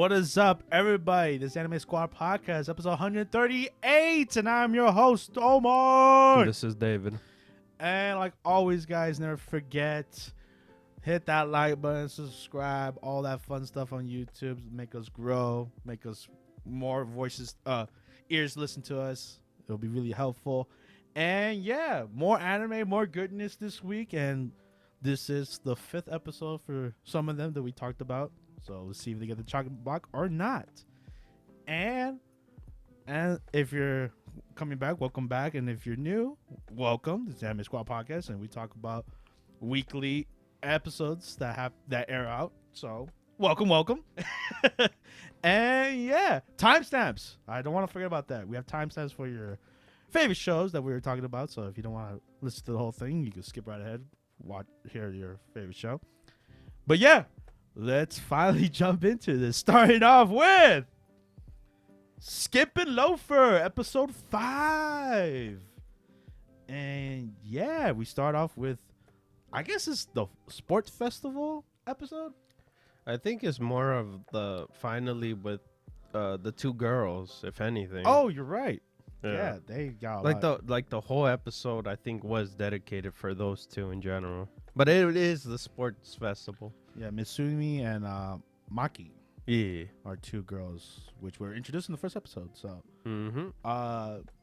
What is up, everybody? This Anime Squad Podcast, episode 138, and I'm your host, Omar. This is David. And like always, guys, never forget, hit that like button, subscribe, all that fun stuff on YouTube. Make us grow, make us more voices, ears listen to us. It'll be really helpful. And yeah, more anime, more goodness this week. And this is the 5th episode for some of them that we talked about. So let's see if they get the chocolate block or not. And if you're coming back, welcome back. And if you're new, welcome. This is the Anime Squad Podcast, and we talk about weekly episodes that air out. So welcome. And yeah, timestamps. I don't want to forget about that. We have timestamps for your favorite shows that we were talking about. So if you don't want to listen to the whole thing, you can skip right ahead, hear your favorite show. But yeah, let's finally jump into this. Starting off with Skipping Loafer, episode 5. And yeah, we start off with, I guess it's the sports festival episode. I think it's more of the finally with the two girls, if anything. Oh, you're right. Yeah, they got the whole episode I think was dedicated for those two in general. But it is the sports festival. Yeah, Mitsumi and Maki. Yeah, are two girls which were introduced in the first episode. So,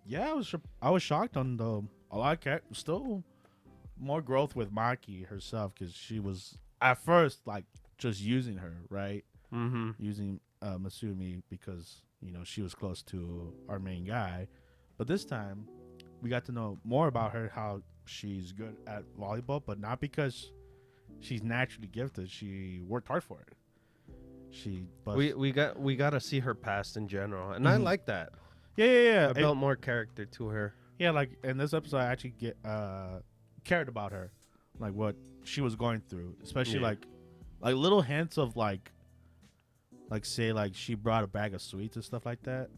yeah, I was shocked on a lot of still more growth with Maki herself, because she was at first like just using her, right? Using Mitsumi because she was close to our main guy, but this time we got to know more about her, how she's good at volleyball, but not because she's naturally gifted. She worked hard for it. We got to see her past in general, and I like that. Yeah. I built more character to her. Yeah, like in this episode, I actually cared about her, like what she was going through, especially like little hints of like say like she brought a bag of sweets and stuff like that.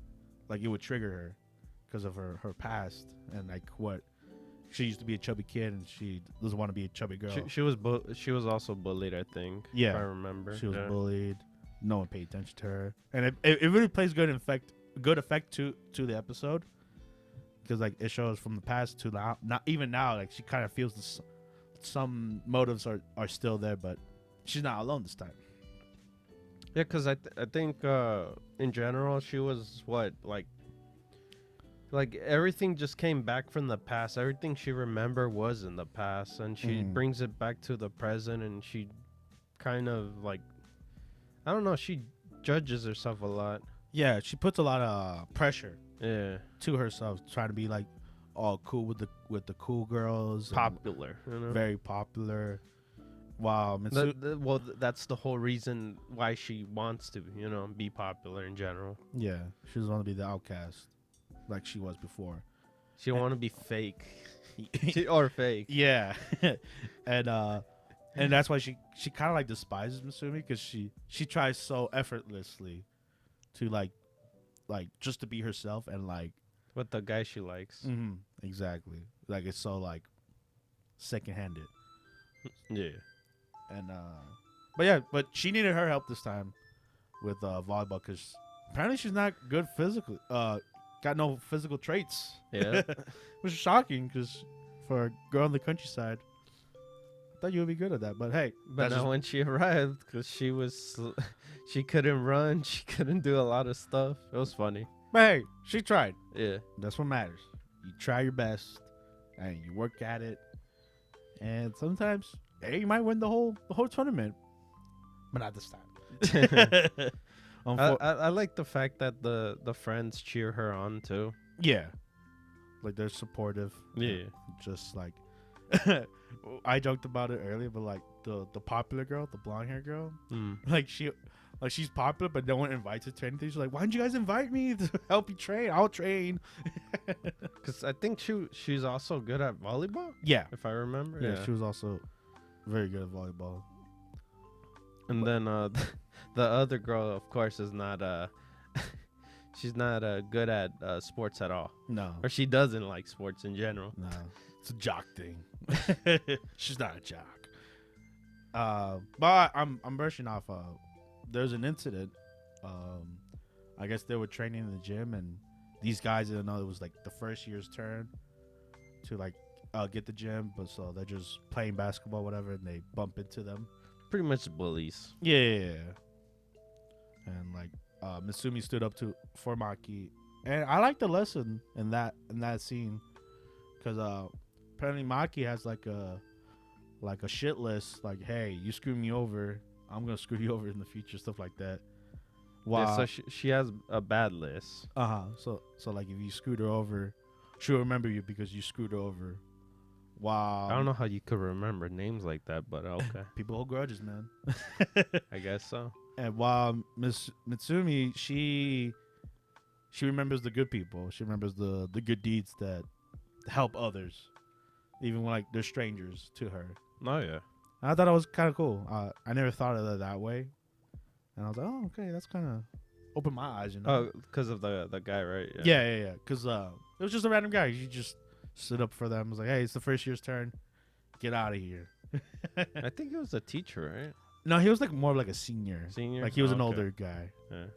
Like it would trigger her because of her past, and like what she used to be a chubby kid and she doesn't want to be a chubby girl. She was also bullied, I think. Yeah, if I remember. She was bullied. No one paid attention to her, and it really plays good effect to the episode, because like it shows from the past to now. Not even now, like she kind of feels some motives are still there, but she's not alone this time. Yeah, because I think in general she was like everything just came back from the past. Everything she remembered was in the past, and she brings it back to the present, and she kind of like, I don't know, she judges herself a lot. Yeah, she puts a lot of pressure to herself, trying to be like all cool with the cool girls. Popular. Very popular. Wow. Well, that's the whole reason why she wants to, be popular in general. Yeah, she doesn't want to be the outcast like she was before. She don't want to be fake. Or fake. Yeah. And that's why she kind of like despises Mitsumi, because she tries so effortlessly to like just to be herself and like with the guy she likes. Exactly. Like it's so like second-handed. Yeah. And but she needed her help this time with volleyball, because apparently she's not good physically. Got no physical traits. Yeah. Which is shocking, because for a girl in the countryside, I thought you would be good at that. But hey, but now when she arrived, because she couldn't run, she couldn't do a lot of stuff. It was funny. But hey, she tried. Yeah. That's what matters. You try your best and you work at it. And sometimes, hey, you might win the whole tournament. But not this time. I like the fact that the friends cheer her on too. Yeah. Like they're supportive. Yeah. Just like I joked about it earlier, but like the popular girl, the blonde hair girl, like she's popular, but no one invites her to anything. She's like, why didn't you guys invite me to help you train? I'll train. Because I think she's also good at volleyball. Yeah, if I remember. Yeah, she was also very good at volleyball. And then the other girl, of course, is not she's not good at sports at all. No, or she doesn't like sports in general. No, it's a jock thing. She's not a jock. But I'm brushing off. There's an incident I guess they were training in the gym, and these guys didn't know it was like the first year's turn to like get the gym, but so they're just playing basketball, whatever, and they bump into them. Pretty much bullies. Yeah. And like Misumi stood up for Maki, and I like the lesson in that scene, because apparently Maki has like a shit list, like, hey, you screw me over, I'm gonna screw you over in the future, stuff like that. Wow. Yeah, so she has a bad list. So like if you screwed her over, she'll remember you because you screwed her over. Wow. I don't know how you could remember names like that, but okay. People hold grudges, man. I guess so. And while Miss Mitsumi, she remembers the good people. She remembers the good deeds that help others, even when like they're strangers to her. Oh yeah. And I thought it was kind of cool. I never thought of it that way, and I was like, oh, okay, that's kind of opened my eyes, you know. Oh, because of the guy, right? Yeah. Because it was just a random guy. He just stood up for them. I was like, hey, it's the first year's turn. Get out of here. I think it was a teacher, right? No, he was like more like a senior. Senior? Like he was an Okay. older guy. Yeah.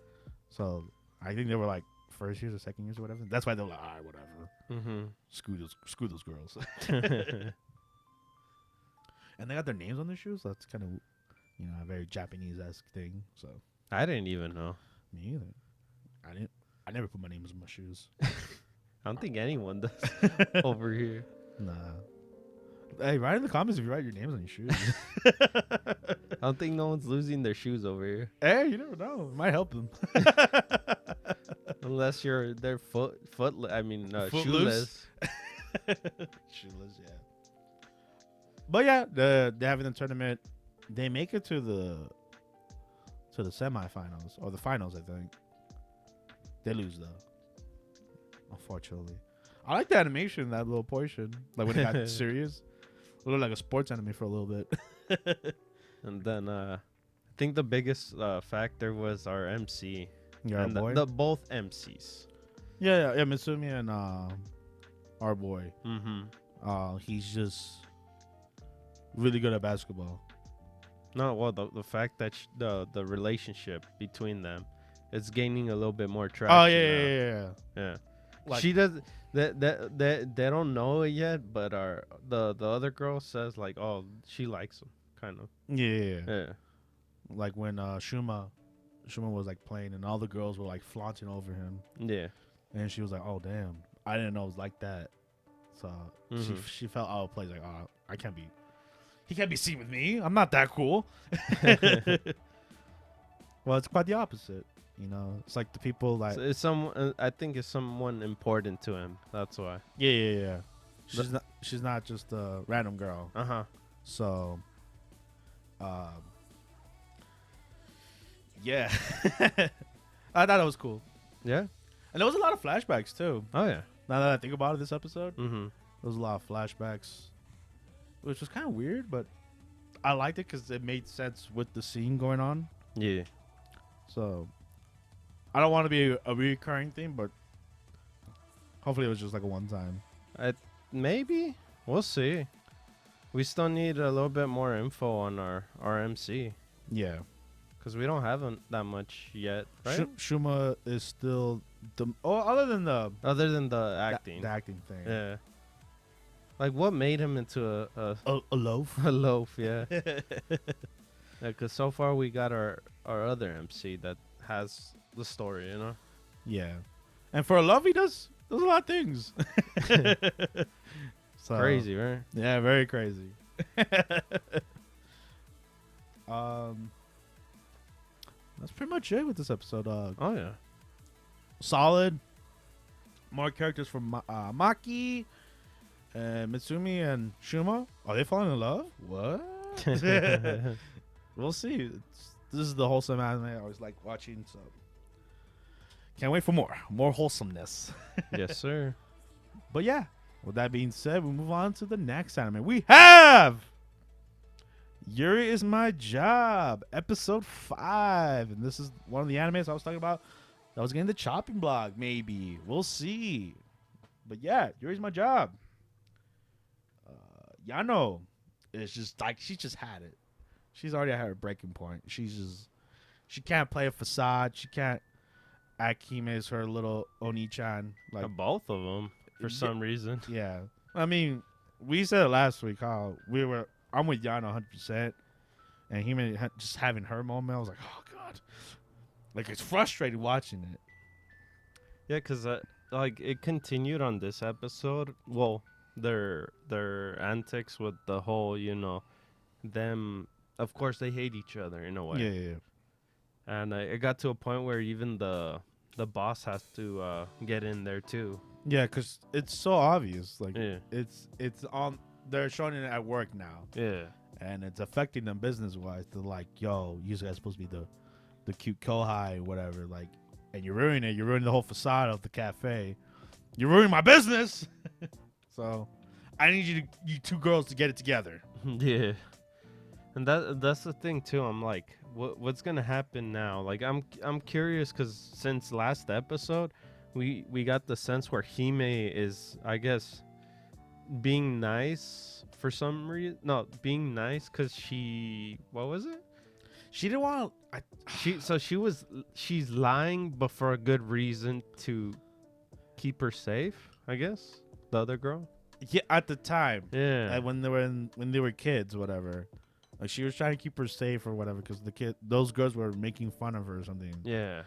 So I think they were like first years or second years or whatever. That's why they were like, all right, whatever. Mm-hmm. Screw those girls. And they got their names on their shoes. So that's kind of, you know, a very Japanese-esque thing. So I didn't even know. me either. I never put my names on my shoes. I don't think anyone does over here. Nah. Hey, write in the comments if you write your names on your shoes. I don't think no one's losing their shoes over here. Hey, you never know. It might help them. Unless they're shoeless. Shoeless, yeah. But yeah, they're having the tournament. They make it to the semifinals or the finals, I think. They lose though, unfortunately. I like the animation in that little portion, like when it got serious. It looked like a sports anime for a little bit. And then I think the biggest factor was our MC. Yeah, and our boy. the both MCs. Yeah, Mitsumi and our boy. Mm-hmm. He's just really good at basketball. No, well, the fact that the relationship between them is gaining a little bit more traction. Oh now. yeah. Like, she does. They don't know it yet, but the other girl says like, oh, she likes him, kind of. Yeah. Like when Shuma was like playing and all the girls were like flaunting over him. Yeah. And she was like, oh damn, I didn't know it was like that. So she felt out of place, like, oh, he can't be seen with me. I'm not that cool. Well, it's quite the opposite. You know, it's like the people like So it's someone. I think it's someone important to him. That's why. yeah. She's not just a random girl. Uh-huh. So, yeah, I thought it was cool, Yeah. and there was a lot of flashbacks too. Oh yeah. Now that I think about it, this episode, Mm-hmm. there was a lot of flashbacks, which was kind of weird, but I liked it because it made sense with the scene going on. Yeah. So, I don't want to be a recurring thing, but hopefully it was just like a one time. Maybe we'll see. We still need a little bit more info on our MC Yeah, because we don't have that much yet, right? Shuma is still other than the Other than the acting. the acting thing. Yeah. Like what made him into a loaf. a loaf? Yeah. Because so far we got our other MC that has the story, you know. Yeah, and for a love, he does a lot of things. So, Crazy, right? Yeah, very crazy. That's pretty much it with this episode. Oh yeah. Solid. More characters from Maki, and Mitsumi and Shuma. Are they falling in love? What? We'll see. This is the wholesome anime I always like watching, so can't wait for more wholesomeness. Yes, sir. But yeah, with that being said, we move on to the next anime. We have Yuri Is My Job, episode 5, and this is one of the animes I was talking about that was getting the chopping block. Maybe we'll see, but yeah, Yuri Is My Job. Yano is just like she just had it. She's already at her breaking point. She's she can't play a facade. She can't act Hime as her little Oni-chan. Like Both of them for some reason. Yeah. I mean, we said it last week how I'm with Yano 100%. And Hime just having her moment, I was like, oh, God. Like, it's frustrating watching it. Yeah, because like it continued on this episode. Well, their antics with the whole, them. Of course, they hate each other in a way. Yeah. And it got to a point where even the boss has to get in there too. Yeah, because it's so obvious. Like, Yeah. it's on. They're showing it at work now. Yeah. And it's affecting them business-wise. They're like, yo, you guys are supposed to be the cute kohai or whatever. Like, and you're ruining it. You're ruining the whole facade of the cafe. You're ruining my business. So, I need you two girls to get it together. Yeah. And that's the thing too. I'm like, what's gonna happen now? Like, I'm curious because since last episode, we got the sense where Hime is, I guess, being nice for some reason. No, being nice because what was it? She didn't want. She's lying, but for a good reason to keep her safe. I guess the other girl. Yeah, at the time. Yeah. When they were kids, whatever. Like she was trying to keep her safe or whatever, because those girls were making fun of her or something. Yeah.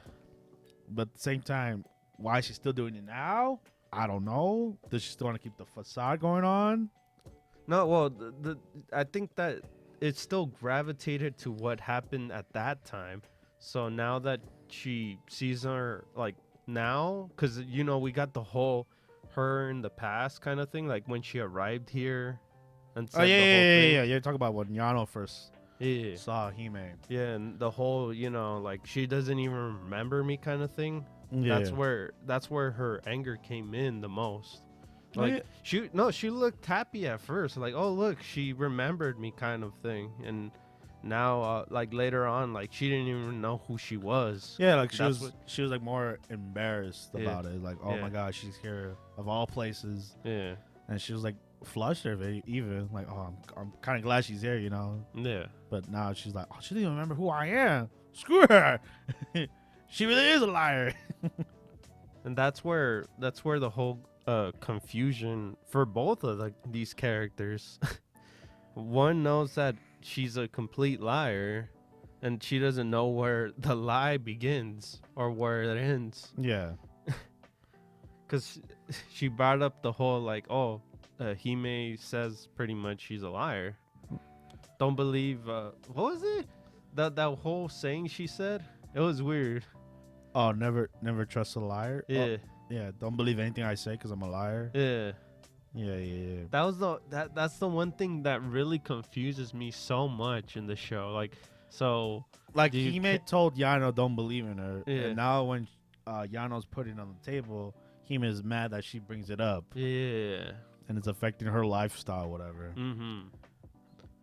But at the same time, why is she still doing it now? I don't know. Does she still want to keep the facade going on? No, well, I think that it still gravitated to what happened at that time. So now that she sees her, like, now, because, we got the whole her in the past kind of thing, like when she arrived here and said yeah. You're talking about when Yano first Yeah. saw Hime. Yeah, and the whole, like, she doesn't even remember me kind of thing. Yeah. That's where her anger came in the most. Oh, Like, she looked happy at first, like, oh, look, she remembered me kind of thing. And now, like, later on, like, she didn't even know who she was. Yeah, like, she was like more embarrassed about it. Like, oh Yeah. my God, she's here of all places. Yeah. And she was like flustered even. Like, oh, I'm kind of glad she's here, Yeah. But now she's like, oh, she didn't even remember who I am. Screw her. She really is a liar. And that's where the whole confusion for both of these characters. One knows that she's a complete liar, and she doesn't know where the lie begins or where it ends. Yeah. Because she brought up the whole, like, Hime says pretty much she's a liar. Don't believe, what was it? That whole saying she said? It was weird. Oh, never trust a liar? Yeah. Oh, yeah, don't believe anything I say because I'm a liar. Yeah. Yeah. That was that's the one thing that really confuses me so much in the show. Like, so like Hime told Yano don't believe in her, Yeah. and now when Yano's putting it on the table, Hime is mad that she brings it up. Yeah. And it's affecting her lifestyle, whatever. Mm-hmm.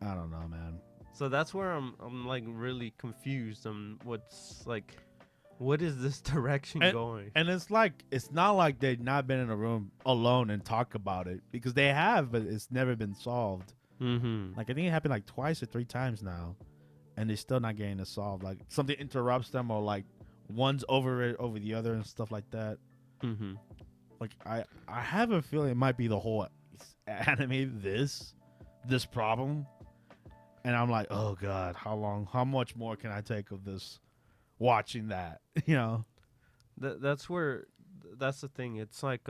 I don't know, man. So that's where I'm like really confused on what is this direction going? And it's not like they've not been in a room alone and talk about it, because they have, but it's never been solved. Mm-hmm. Like, I think it happened like twice or three times now, and they're still not getting it solved. Like, something interrupts them, or like one's over the other and stuff like that. Mm-hmm. Like, I have a feeling it might be the whole anime this problem, and I'm like, oh God, how much more can I take of this? Watching that, That's the thing. It's like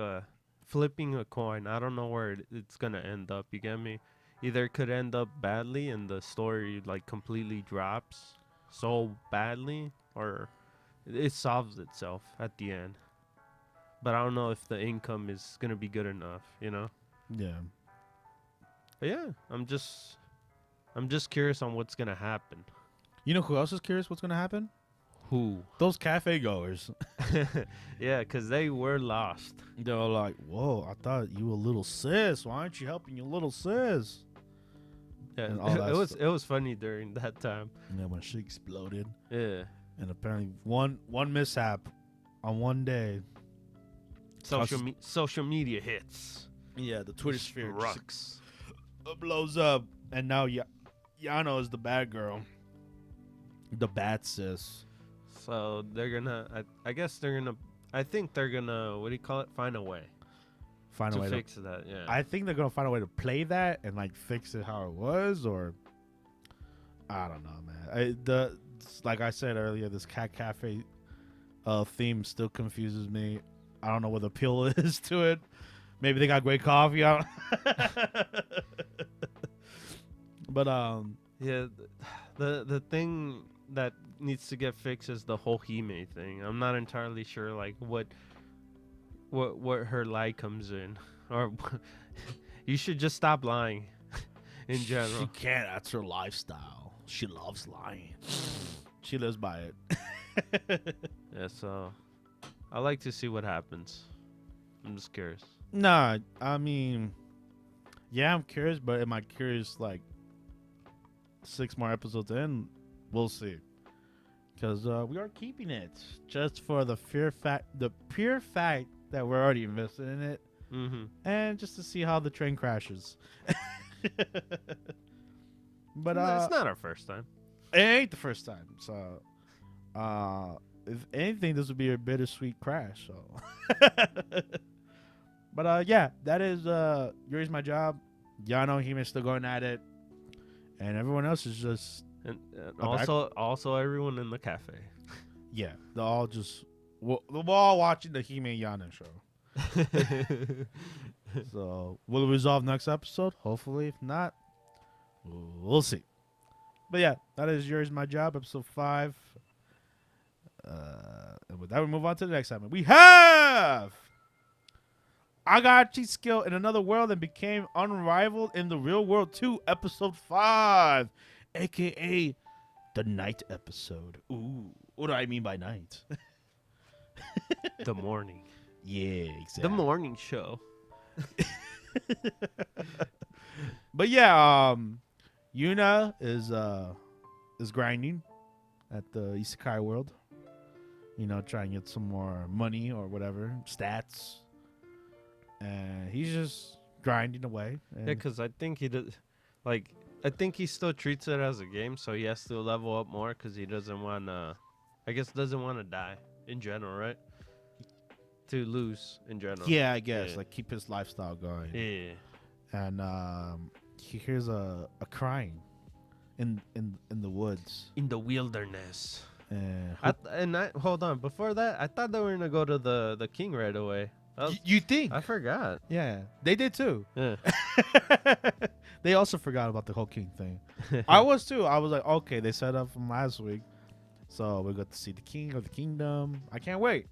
flipping a coin. I don't know where it's gonna end up. You get me? Either it could end up badly and the story like completely drops so badly, or it solves itself at the end. But I don't know if the income is gonna be good enough. Yeah. But yeah, I'm just curious on what's gonna happen. You know who else is curious what's gonna happen? Who? Those cafe goers. Yeah, because they were lost. They're like, whoa, I thought you were a little sis. Why aren't you helping your little sis? Yeah, And all that it was funny during that time. Yeah, when she exploded. Yeah. And apparently one mishap on one day. Social media hits. Yeah, the Twitter sphere rocks. Blows up. And now Yano is the bad girl. The bad sis. So they're gonna. I guess they're gonna. I think they're gonna. What do you call it? Find a way Find a way to fix that. Yeah. I think they're gonna find a way to play that and like fix it how it was, or I don't know, man. Like I said earlier, this cat cafe theme still confuses me. I don't know what the appeal is to it. Maybe they got great coffee. I don't but yeah, the thing that needs to get fixed is the whole Hime thing. I'm not entirely sure like what her lie comes in, or you should just stop lying in general. She can't. That's her lifestyle. She loves lying. She lives by it. Yeah, so I like to see what happens. I'm just curious. Nah, I mean, yeah, I'm curious, but am I curious like 6 more episodes in? We'll see. Because we are keeping it just for the pure fact that we're already invested in it, and just to see how the train crashes. But it's not our first time. It ain't the first time, so if anything, this would be a bittersweet crash. So, but yeah, that is Yuri's My Job. Yano Hime's still going at it, and everyone else is just and also everyone in the cafe. Yeah, they're all just we're all watching the Hime and Yana show. So will it resolve next episode? Hopefully, if not, we'll see. But yeah, that is Yuri's My Job, episode 5. And with that, we move on to the next segment. We have Agachi's skill in another world and became unrivaled in the real world 2, episode 5, aka the night episode. Ooh, what do I mean by night? The morning. Yeah, exactly. The morning show. But yeah, Yuna is grinding at the Isekai world. You know, trying to get some more money or whatever, stats. And he's just grinding away. Yeah, because I think he does. Like, I think he still treats it as a game, so he has to level up more because he doesn't want to. I guess doesn't want to die in general, right? To lose in general. Yeah, I guess like keep his lifestyle going. Yeah. And he hears a crying in the woods, in the wilderness. Hold on. Before that, I thought they were gonna go to the king right away. You think? I forgot. Yeah, they did too. Yeah. They also forgot about the whole king thing. I was too. I was like, okay, they set up from last week, so we got to see the king of the kingdom. I can't wait.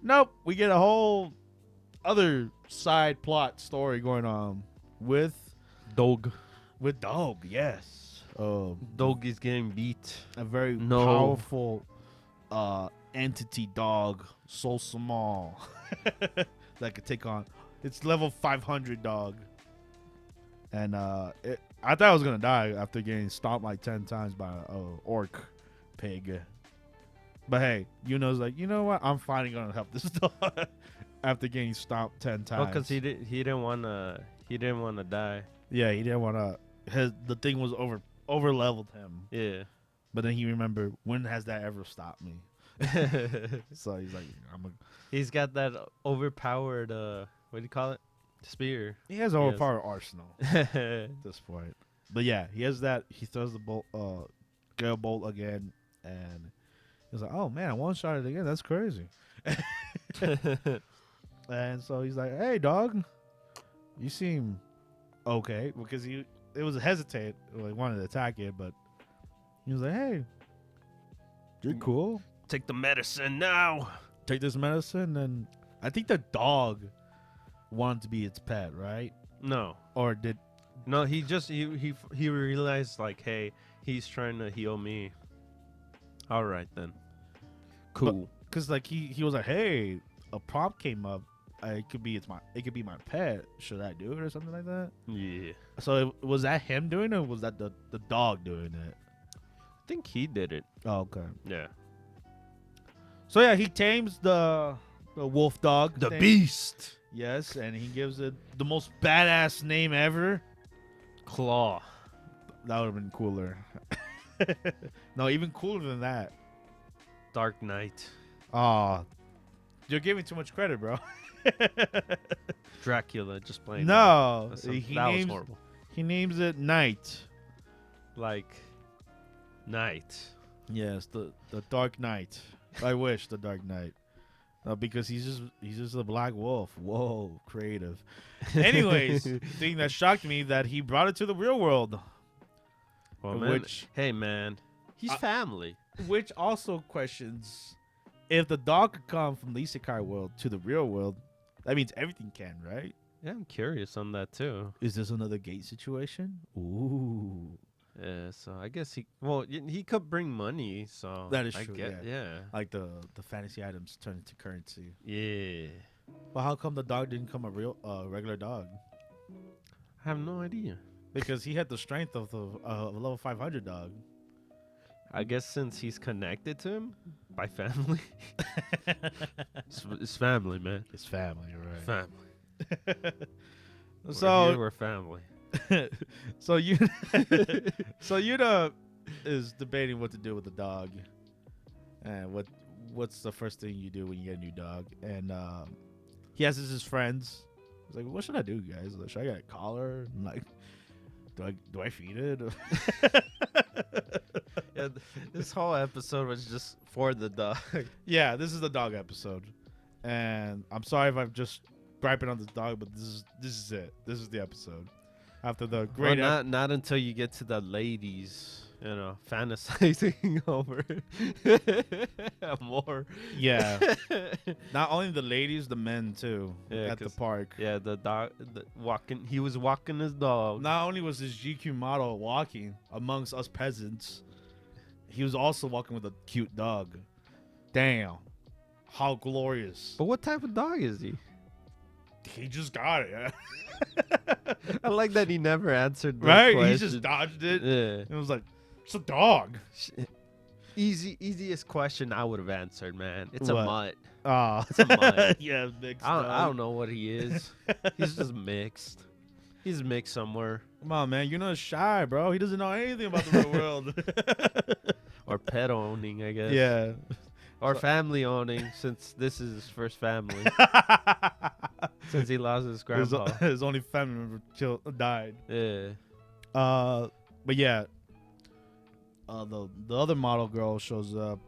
Nope, we get a whole other side plot story going on with Dog. With Dog, yes. Dog is getting beat. A very powerful entity dog, so small that could take on. It's level 500 dog, and I thought I was gonna die after getting stomped like 10 times by a orc pig. But hey, Yuno's like, you know what? I'm finally gonna help this dog after getting stomped 10 times. Oh, because he didn't wanna die. Yeah, he didn't wanna. The thing was over leveled him. Yeah. But then he remembered, when has that ever stopped me? So he's like, he's got that overpowered what do you call it? Spear. He has an overpowered arsenal at this point. But yeah, he has that. He throws the bolt, Gale bolt again, and he's like, "Oh man, I one shot it again. That's crazy." And so he's like, "Hey, dog, you seem okay," because it was a hesitate. He wanted to attack it, but he was like, "Hey, you're cool. Take the medicine now. Take this medicine." And I think the dog wanted to be its pet, right? No. Or did? No, he realized like, hey, he's trying to heal me. All right then. Cool. Because like he was like, hey, a prompt came up. It could be my pet. Should I do it or something like that? Yeah. So was that him doing it, or was that the dog doing it? I think he did it. Oh, okay. Yeah. So yeah, he tames the wolf dog. The beast. Yes, and he gives it the most badass name ever. Claw. That would have been cooler. No, even cooler than that. Dark Knight. Oh, you're giving too much credit, bro. Dracula, just plain. No, That was horrible. He names it Night. Like, Night. Yes, the Dark Knight. I wish the Dark Knight. Because he's just a black wolf. Whoa, creative. Anyways, thing that shocked me that he brought it to the real world. Well, man, hey man, he's family. Which also questions if the dog could come from the Isekai world to the real world. That means everything can, right? Yeah, I'm curious on that too. Is this another gate situation? Ooh. Yeah, so I guess he could bring money, so that is true. Yeah. Like the fantasy items turn into currency. Yeah. But how come the dog didn't come a real regular dog? I have no idea. Because he had the strength of the level 500 dog. I guess since he's connected to him by family. It's family, man. It's family, right? Family. So we're family. so Yuta is debating what to do with the dog, and what's the first thing you do when you get a new dog. And he asks his friends, he's like, "What should I do, guys? Should I get a collar? And like, do I feed it?" Yeah, this whole episode was just for the dog. Yeah, this is the dog episode, and I'm sorry if I'm just griping on this dog, but this is it. This is the episode. After the great, not until you get to the ladies, fantasizing over more. Yeah, not only the ladies, the men too. Yeah, at the park. Yeah, the dog walking. He was walking his dog. Not only was his GQ model walking amongst us peasants, he was also walking with a cute dog. Damn, how glorious! But what type of dog is he? He just got it. Yeah. I like that he never answered the right. question. He just dodged it. Yeah. It was like, it's a dog. Easiest question I would have answered, man. It's what? A mutt. Oh, it's a mutt. Yeah, mixed. I don't know what he is. He's just mixed. He's mixed somewhere. Come on, man. You're not shy, bro. He doesn't know anything about the real world. Or pet owning, I guess. Yeah. Or family owning, since this is his first family. Since he lost his grandpa. His only family member died. Yeah. But yeah. The other model girl shows up.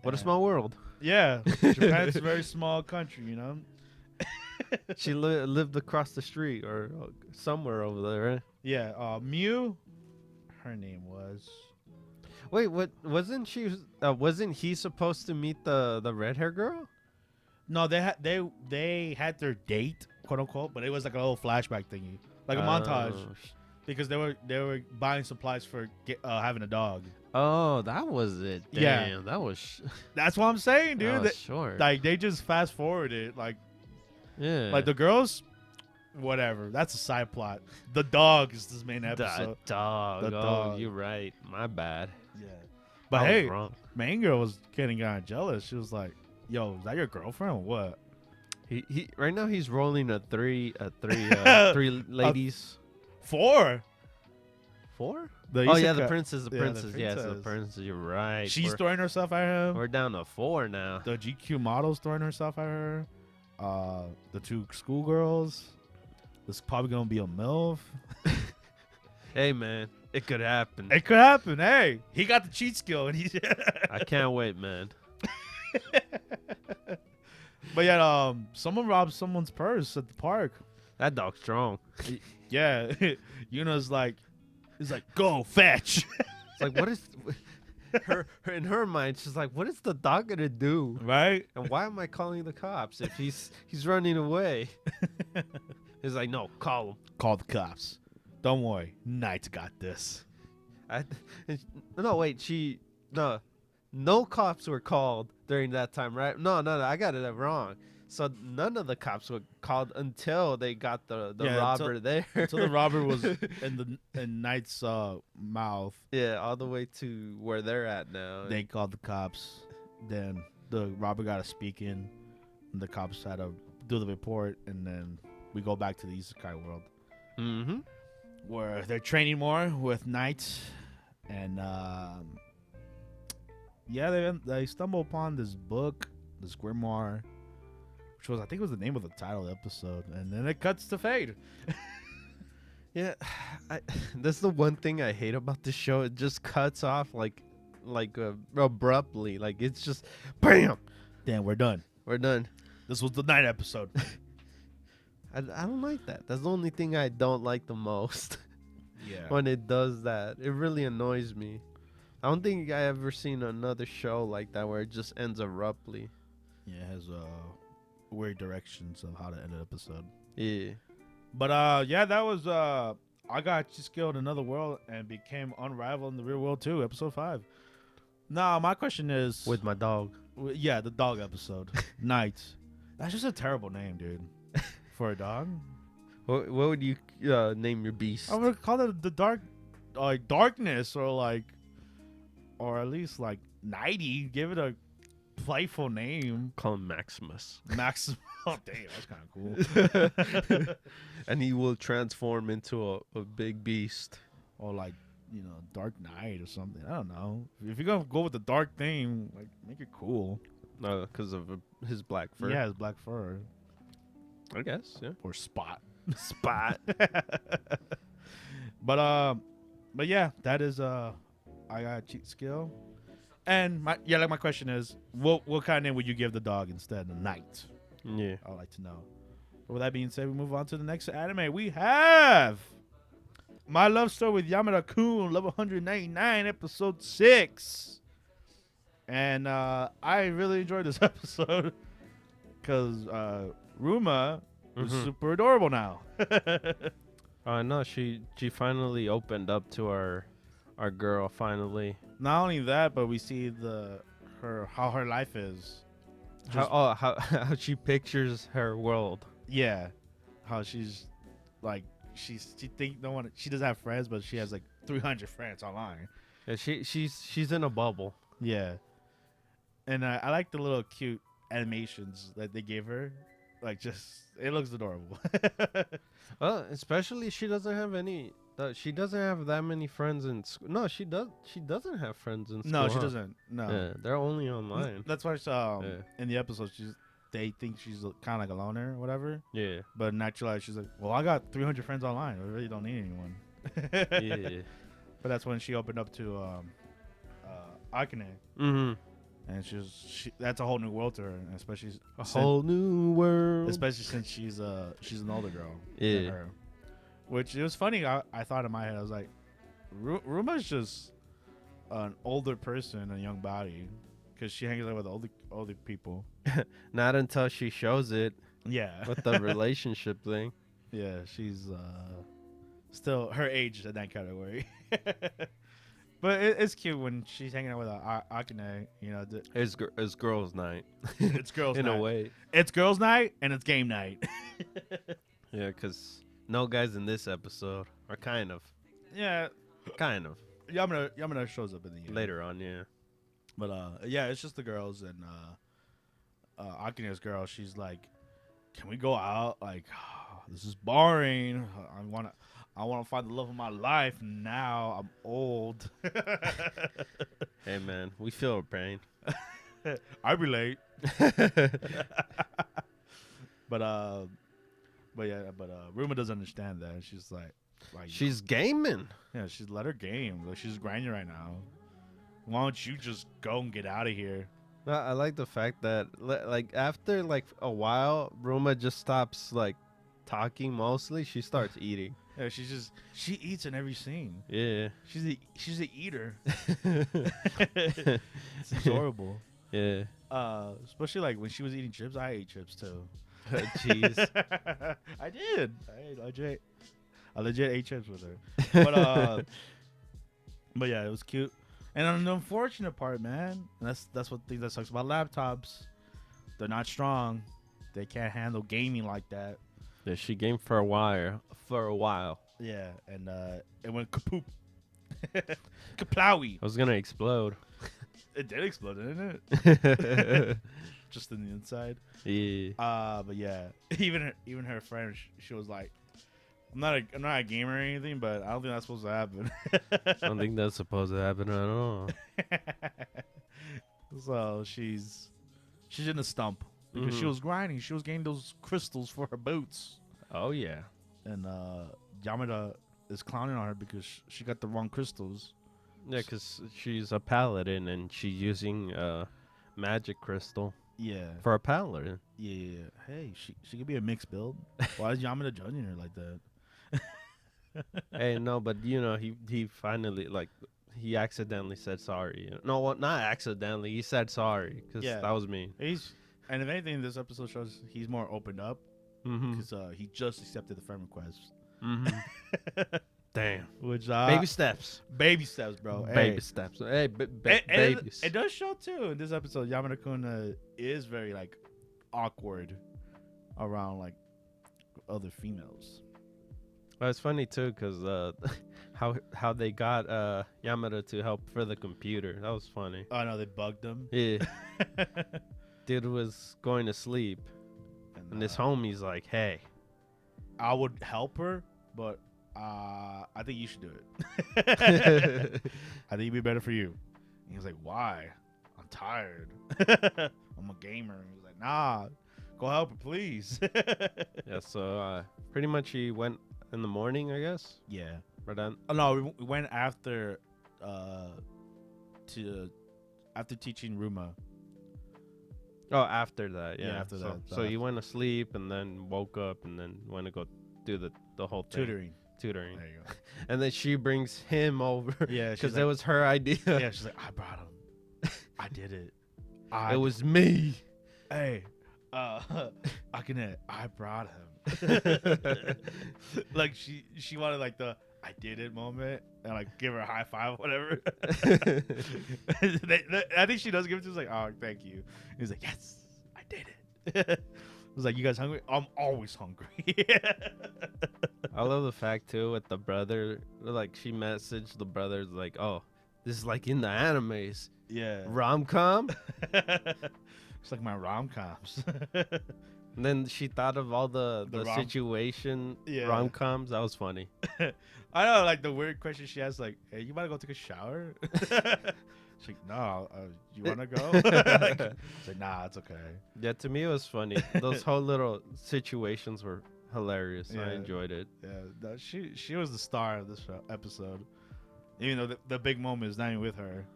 What a small world. Yeah. Japan's a very small country, you know? She lived across the street or somewhere over there, right? Yeah. Mew, her name was... Wait, what? Wasn't he supposed to meet the red hair girl? No, they had their date, quote unquote, but it was like a little flashback thingy, like a montage, because they were buying supplies for having a dog. Oh, that was it. Damn, yeah, that was. That's what I'm saying, dude. Sure. Like they just fast forwarded, like, yeah, like the girls, whatever. That's a side plot. The dog is this main episode. The dog. You're right. My bad. Yeah, but hey, main girl was getting kind of jealous. She was like, "Yo, is that your girlfriend or what?" He right now he's rolling three ladies. Four. Yeah, the princess. Yes, the princess. You're right. She's throwing herself at him. We're down to 4 now. The GQ model's throwing herself at her. The 2 schoolgirls. This is probably gonna be a MILF. Hey man, it could happen. It could happen. Hey, he got the cheat skill, and he's. I can't wait, man. But yeah, someone robbed someone's purse at the park. That dog's strong. Yeah, Yuna's like, he's like, go fetch. It's like, what is her in her mind? She's like, what is the dog gonna do? Right? And why am I calling the cops if he's running away? He's like, no, call him. Call the cops. Don't worry, Knight's got this. No cops were called during that time, right? No, I got it wrong. So none of the cops were called until they got the robber there. Until the robber was in Knight's mouth. Yeah, all the way to where they're at now. They called the cops. Then the robber got a speak in, and the cops had to do the report, and then we go back to the Isekai world. Mm-hmm. Where they're training more with Knight, and yeah, they stumble upon this book, this grimoire, which was, I think, was the name of the title of the episode, and then it cuts to fade. Yeah, that's the one thing I hate about this show. It just cuts off like abruptly. Like it's just, bam, Damn, we're done. we're done. This was the night episode. I don't like that. That's the only thing I don't like the most. Yeah. When it does that, it really annoys me. I don't think I ever seen another show like that where it just ends abruptly. Yeah, it has weird directions of how to end an episode. Yeah. But yeah, that was I got you skilled in another world and became unrivaled in the real world too, episode 5. Now my question is With my dog. yeah, the dog episode. Night. That's just a terrible name, dude. For a dog? What would you name your beast? I would call it the darkness or at least like nighty. Give it a playful name. Call him Maximus. Maximus. Oh damn, that's kind of cool. And he will transform into a big beast. Or like, Dark Knight or something. I don't know. If you're gonna go with the dark theme, like make it cool. No, because of his black fur. Yeah, it's black fur I guess. Yeah. or spot. Spot. But yeah, that is I got a cheat skill. And my question is, what kind of name would you give the dog instead of Night? Yeah. I'd like to know. But with that being said, we move on to the next anime. We have My Love Story with Yamada-kun, level 199, episode 6. And I really enjoyed this episode because Ruma is super adorable now. No, she finally opened up to our girl finally. Not only that, but we see how her life is. How she pictures her world. Yeah, how she's like she doesn't have friends, but she has like 300 friends online. Yeah, she's in a bubble. Yeah, and I like the little cute animations that they gave her. Like, just it looks adorable. Well, especially she doesn't have any. She doesn't have that many friends in school. No, she does. She doesn't have friends in school. No, she doesn't. No, Yeah, they're only online. that's why in the episode they think she's kind of like a loner or whatever. Yeah. But in actual life, she's like, well, I got 300 friends online. I really don't need anyone. Yeah. But that's when she opened up to Akane. Mm-hmm. And that's a whole new world to her, and especially Whole new world. especially since she's an older girl. Yeah. Than her. Which it was funny. I thought in my head, I was like, Ruma's just an older person, a young body, because she hangs out with older people. Not until she shows it Yeah. with the relationship thing. Yeah, she's still her age in that category. But it's cute when she's hanging out with Akane. It's girls' night. It's girls' in night. a way. It's girls' night and it's game night. Yeah, because no guys in this episode, or kind of. Yeah. Kind of. Yamada shows up in the end. Later on, yeah. But yeah, it's just the girls, and Akane's girl, she's like, can we go out? Like, this is boring. I wanna find the love of my life now. I'm old. Hey man, we feel her pain. I relate. But Ruma doesn't understand that. She's like She's gaming. yeah, she's let her game. Like, she's grinding right now. Why don't you just go and get out of here? No, I like the fact that like after like a while, Ruma just stops like talking mostly. She starts eating. Yeah, she eats in every scene. Yeah. She's an eater. It's adorable. Yeah. Especially like when she was eating chips, I ate chips too. Jeez. I did. I legit ate chips with her. But yeah, it was cute. And on the unfortunate part, man, and that's what things that sucks about laptops. They're not strong. They can't handle gaming like that. Yeah, she gamed for a while. Yeah, and it went kapoop. Kaplowy. I was gonna explode. It did explode, didn't it? Just in the inside. Yeah. But yeah, even her friend, she was like, I'm not a gamer or anything, but I don't think that's supposed to happen. I don't think that's supposed to happen at all. So she's in a stump because she was grinding. She was getting those crystals for her boots. Oh yeah. And Yamada is clowning on her because she got the wrong crystals. Yeah, because she's a paladin and she's using magic crystal Yeah. for a paladin. Yeah. Hey, she could be a mixed build. Why is Yamada judging her like that? Hey, no, but he finally he accidentally said sorry. No, what? Not accidentally. He said sorry because that was me. And if anything, this episode shows he's more opened up because he just accepted the friend request. Damn. Which baby steps. Baby steps, bro. Baby steps. Hey, babies. It does show too in this episode. Yamada-kun is very awkward around other females. Well, it's funny too because how they got Yamada to help for the computer. That was funny. Oh no, they bugged him. Yeah. Dude was going to sleep, and this homie's like, "Hey, I would help her, but I think you should do it. I think it'd be better for you." And he was like, "Why? I'm tired. I'm a gamer." And he was like, "Nah, go help her, please." Yeah. So pretty much he went in the morning, I guess. Yeah. Right on. Oh no, we went after after teaching Ruma. Oh, after that, yeah. After that. So you went to sleep and then woke up and then went to go do the whole thing. Tutoring. There you go. And then she brings him over. Yeah, because it was her idea. Yeah, she's like, "I brought him. I did it. It was me. Hey, I brought him." Like she wanted the "I did it" moment and give her a high five or whatever. I think she does give it to him. Like, "Oh, thank you." He's like, "Yes, I did it." I was like, "You guys hungry?" "I'm always hungry." I love the fact too with the brother. She messaged the brothers like, "Oh, this is like in the animes." Yeah. Rom-com. It's like my rom-coms. And then she thought of all the situation rom-coms. That was funny. I know, the weird question she asked, "Hey, you wanna go take a shower?" She's like, "No, you wanna go?" It's like, "Nah, it's okay." Yeah, to me it was funny. Those whole little situations were hilarious. Yeah. I enjoyed it. Yeah, no, she was the star of this episode. Even though the big moment is not even with her.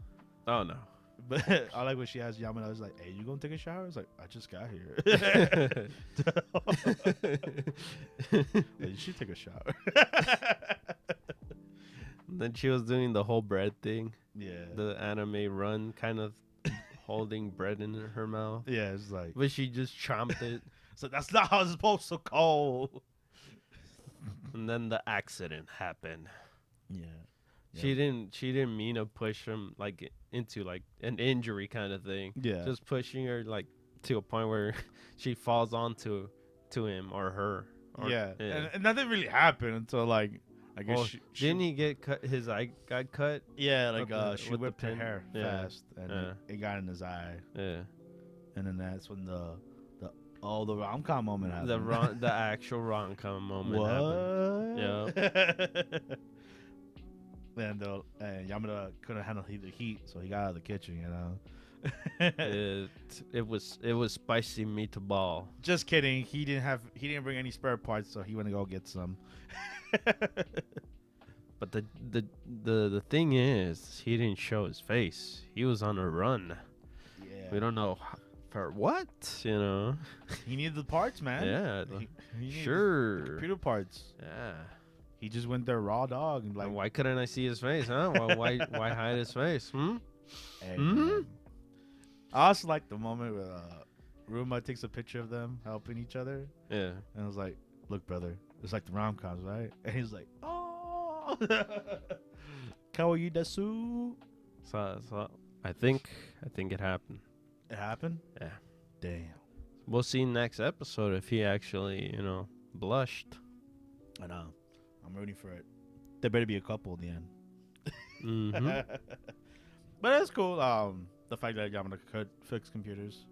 Oh no. But I like when she asked Yamada, I was like, "Hey, you gonna take a shower?" I was like, "I just got here." You should take a shower. Then she was doing the whole bread thing. Yeah. The anime run, kind of holding bread in her mouth. Yeah, it's like. But she just chomped it. So that's not how it's supposed to go. And then the accident happened. Yeah. She didn't mean to push him into an injury kind of thing. Yeah. Just pushing her to a point where she falls onto him or her. Yeah. And nothing really happened until I guess didn't he get his eye got cut? Yeah, she whipped her hair fast and it got in his eye. Yeah. And then that's when the rom-com moment happened. The actual rom-com moment happened. Yeah. And Yamada couldn't handle the heat, so he got out of the kitchen, you know. It was spicy meatball. Just kidding. He didn't bring any spare parts, so he went to go get some. But the thing is, he didn't show his face. He was on a run. Yeah. We don't know for what, you know. He needed the parts, man. Yeah. He sure. Computer parts. Yeah. He just went there raw dog and why couldn't I see his face, huh? why hide his face? Hey, I also like the moment where Ruma takes a picture of them helping each other. Yeah. And I was like, "Look, brother, it's like the rom-coms, right?" And he's like, "Oh, kawaii desu." So I think it happened. It happened? Yeah. Damn. We'll see next episode if he actually, blushed. I know. I'm rooting for it. There better be a couple in the end. Mm-hmm. But that's cool. The fact that Yamada could fix computers.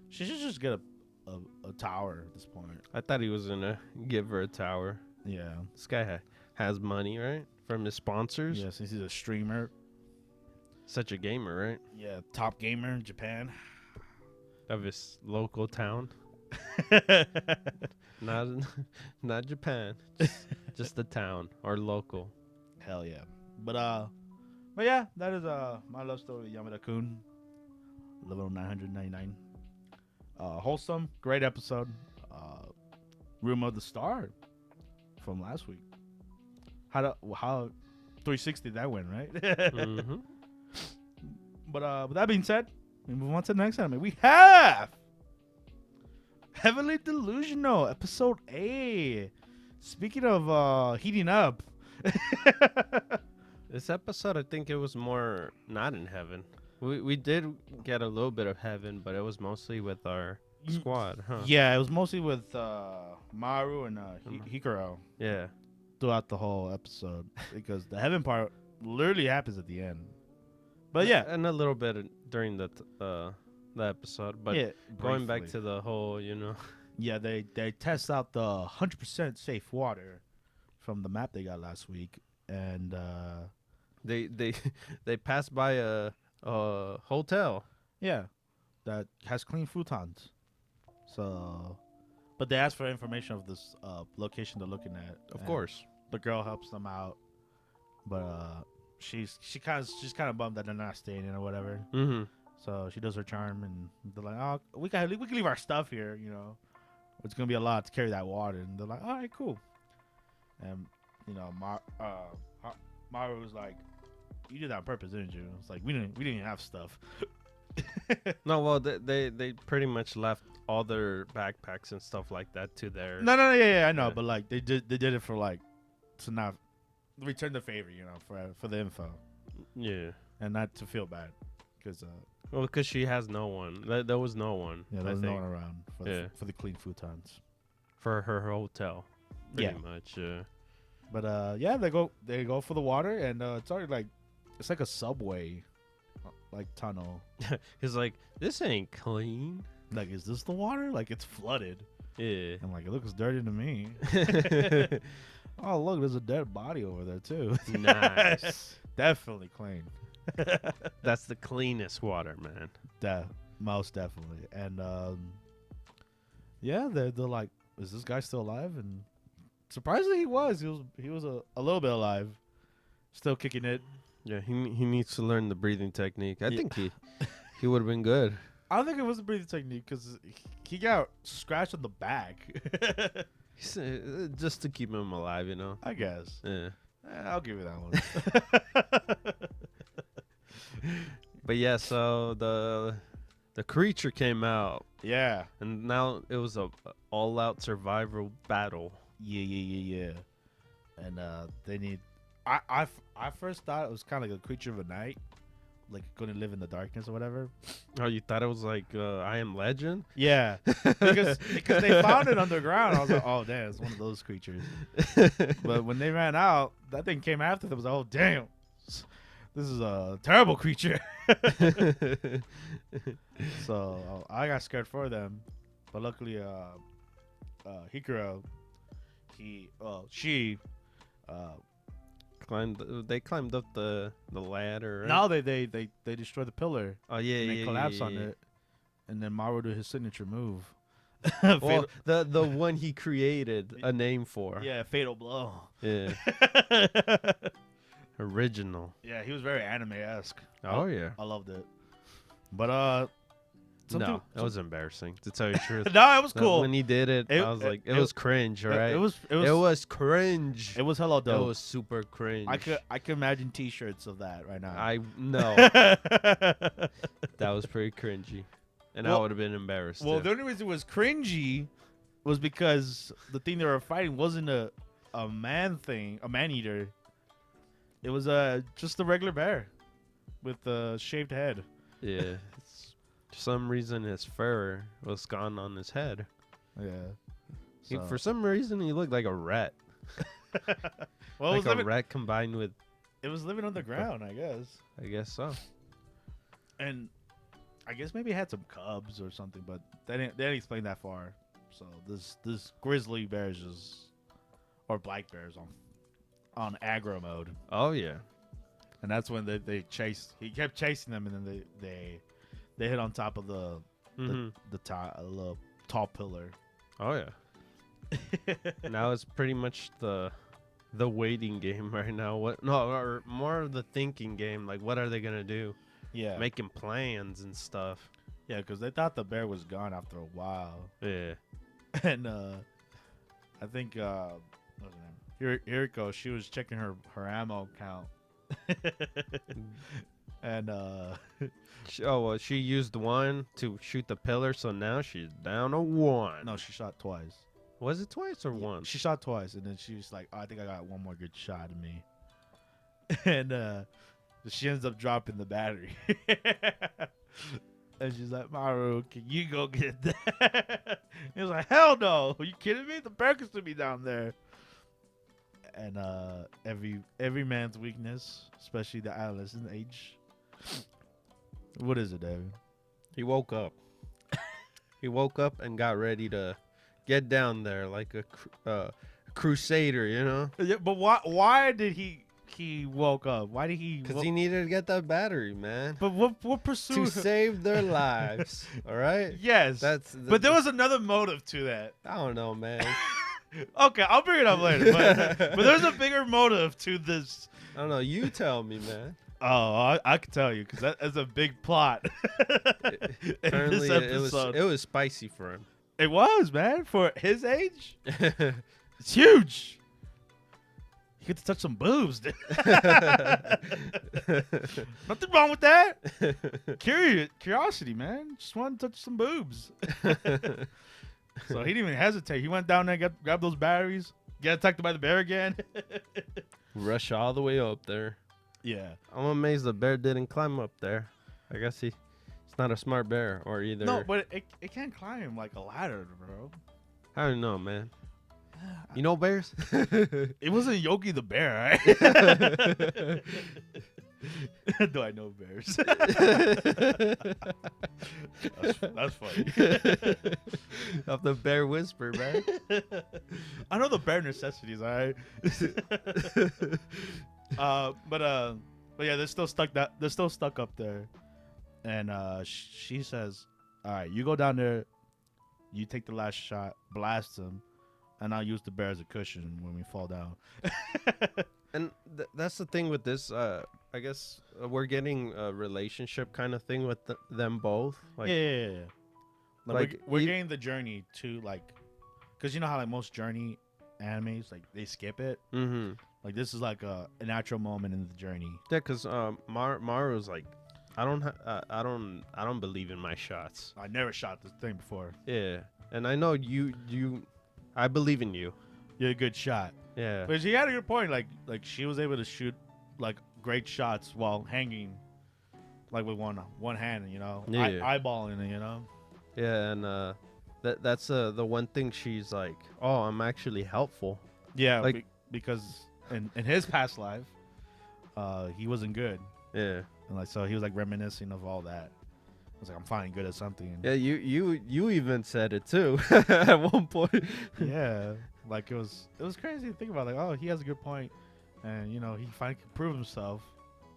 She should just get a tower at this point. I thought he was gonna give her a tower. Yeah. This guy has money, right? From his sponsors. Yeah, since he's a streamer. such a gamer, right? Yeah, top gamer in Japan. Of his local town. Not not Japan. Just the town or local. Hell yeah. But yeah, that is my love story, Yamada-kun. Level 999. Wholesome, great episode. Room of the Star from last week. How 360 that went, right? Mm-hmm. But with that being said, we move on to the next anime. We have Heavily Delusional, episode 8. Speaking of heating up. This episode, I think it was more not in heaven. We did get a little bit of heaven, but it was mostly with our squad, huh? Yeah, it was mostly with Maru and Hikaru Yeah. throughout the whole episode. Because the heaven part literally happens at the end. But yeah. And a little bit during the episode. But yeah, going back briefly. to the whole, Yeah, they test out the 100% safe water from the map they got last week. And they passed by a hotel. yeah, that has clean futons. So, but they asked for information of this location they're looking at. Of course. The girl helps them out, but she's kind of bummed that they're not staying in or whatever. Mm-hmm. So she does her charm, and they're like, "Oh, we can leave our stuff here, you know. It's gonna be a lot to carry that water." And they're like, "All right, cool." And Maru was like, "You did that on purpose, didn't you?" It's like we didn't even have stuff. No, well, they pretty much left all their backpacks and stuff like that to their. No, yeah, I know, Yeah. but like they did it for like to not return the favor, you know, for the info, Yeah. and not to feel bad, because Well, because she has no one. There was no one. yeah, I there's no think, one around for the clean futons. for her hotel. Pretty Yeah. much. Yeah. But yeah, they go for the water, and it's already like it's like a subway, like tunnel. He's like, this ain't clean. Like, is this the water? Like, it's flooded. Yeah. I'm like, it looks dirty to me. Oh, look, there's a dead body over there too. Nice. Definitely clean. That's the cleanest water, man. Most definitely. And yeah, they're like, is this guy still alive? And surprisingly, he was a little bit alive, still kicking it. Yeah, he needs to learn the breathing technique. I Yeah. think he would have been good. I don't think it was a breathing technique because he got scratched on the back. Just to keep him alive, you know. I guess. Yeah. I'll give you that one. But yeah, so the creature came out, Yeah. and now it was a all-out survival battle. Yeah. And they need. I first thought it was kind of like a creature of the night, like going to live in the darkness or whatever. Oh, you thought it was like I Am Legend? Yeah, because they found it underground. I was like, oh damn, it's one of those creatures. But when they ran out, that thing came after them. I was like, oh damn, this is a terrible creature. So I got scared for them, but luckily, Hikaru, she. They climbed up the ladder. Right? Now they destroyed the pillar. Oh yeah, And they yeah, collapse yeah, on yeah. it, and then Maru did his signature move. Well, the one he created a name for. Yeah, fatal blow. Yeah. Original. Yeah, he was very anime-esque. Oh yeah. I loved it. But No, that was embarrassing to tell you the truth. no, it was cool. When he did it, I was like, it was cringe, all right? It was cringe. it was hella It dope. was super cringe. I could imagine T-shirts of that right now. I know. That was pretty cringy. And I Well- would have been embarrassed. well, too. the only reason it was cringy was because the thing they were fighting wasn't a man eater. It was just a regular bear with a shaved head. Yeah. For some reason, his fur was gone on his head. Yeah. For some reason, he looked like a rat. Well, Like a rat combined with, it was living underground, I guess. I guess so. And I guess maybe it had some cubs or something, but they didn't explain that far. So this grizzly bear is just, or black bears on aggro mode. Oh, yeah. And that's when they chased. He kept chasing them, and then they hit on top of the little tall pillar. Oh yeah. Now it's pretty much the waiting game right now. Or more of the thinking game. Like, what are they gonna do? Yeah, Making plans and stuff. yeah, because they thought the bear was gone after a while. Yeah. And I think what's her name? Hiriko, she was checking her ammo count. And she used one to shoot the pillar, so now she's down to one. no, she shot twice. Was it twice or once? She shot twice, and then she was like, oh, I think I got one more good shot in me. And she ends up dropping the battery. And she's like, Maru, can you go get that? He was like, hell no. Are you kidding me? The bear can still be down there. And every man's weakness, especially the adolescent age. What is it, David? He woke up. He woke up and got ready to get down there like a crusader, you know? Yeah, but why did he woke up? Why did he? Because he needed to get that battery, man. But what pursued to save their lives. All right. Yes. But there was another motive to that. I don't know, man. Okay, I'll bring it up later. But there's a bigger motive to this. I don't know. You tell me, man. Oh, I can tell you because that's a big plot. Apparently, it was spicy for him. It was, man, for his age. It's huge. You get to touch some boobs, dude. Nothing wrong with that. Curiosity, man. Just want to touch some boobs. So he didn't even hesitate. He went down there, grabbed those batteries, get attacked by the bear again. Rush all the way up there. Yeah. I'm amazed the bear didn't climb up there. I guess he's not a smart bear or either. No, but it can't climb like a ladder, bro. I don't know, man. You know bears? It wasn't Yogi the bear, right? Do I know bears? That's funny. Of the bear whisper, man. I know the bare necessities, all right? But yeah, they're still stuck up there. And she says, all right, you go down there, you take the last shot, blast him, and I'll use the bear as a cushion when we fall down. And that's the thing with this. I guess we're getting a relationship kind of thing with them both. Like, yeah. Like we're getting the journey to like, because you know how like most journey animes like they skip it. Mm-hmm. Like this is like a natural moment in the journey. Yeah, because Maru's like, I don't believe in my shots. I never shot this thing before. Yeah, and I know you. I believe in you. You're a good shot. Yeah. But she had a good point. Like she was able to shoot like great shots while hanging, like with one hand, you know, eyeballing it, you know. Yeah, and that's the one thing she's like, oh, I'm actually helpful. Yeah, like because in his past life, he wasn't good. Yeah. And like so he was like reminiscing of all that. I was like, I'm finally good at something. Yeah, you even said it too at one point. Yeah, like it was crazy to think about. Like, oh, he has a good point, and you know, he finally can prove himself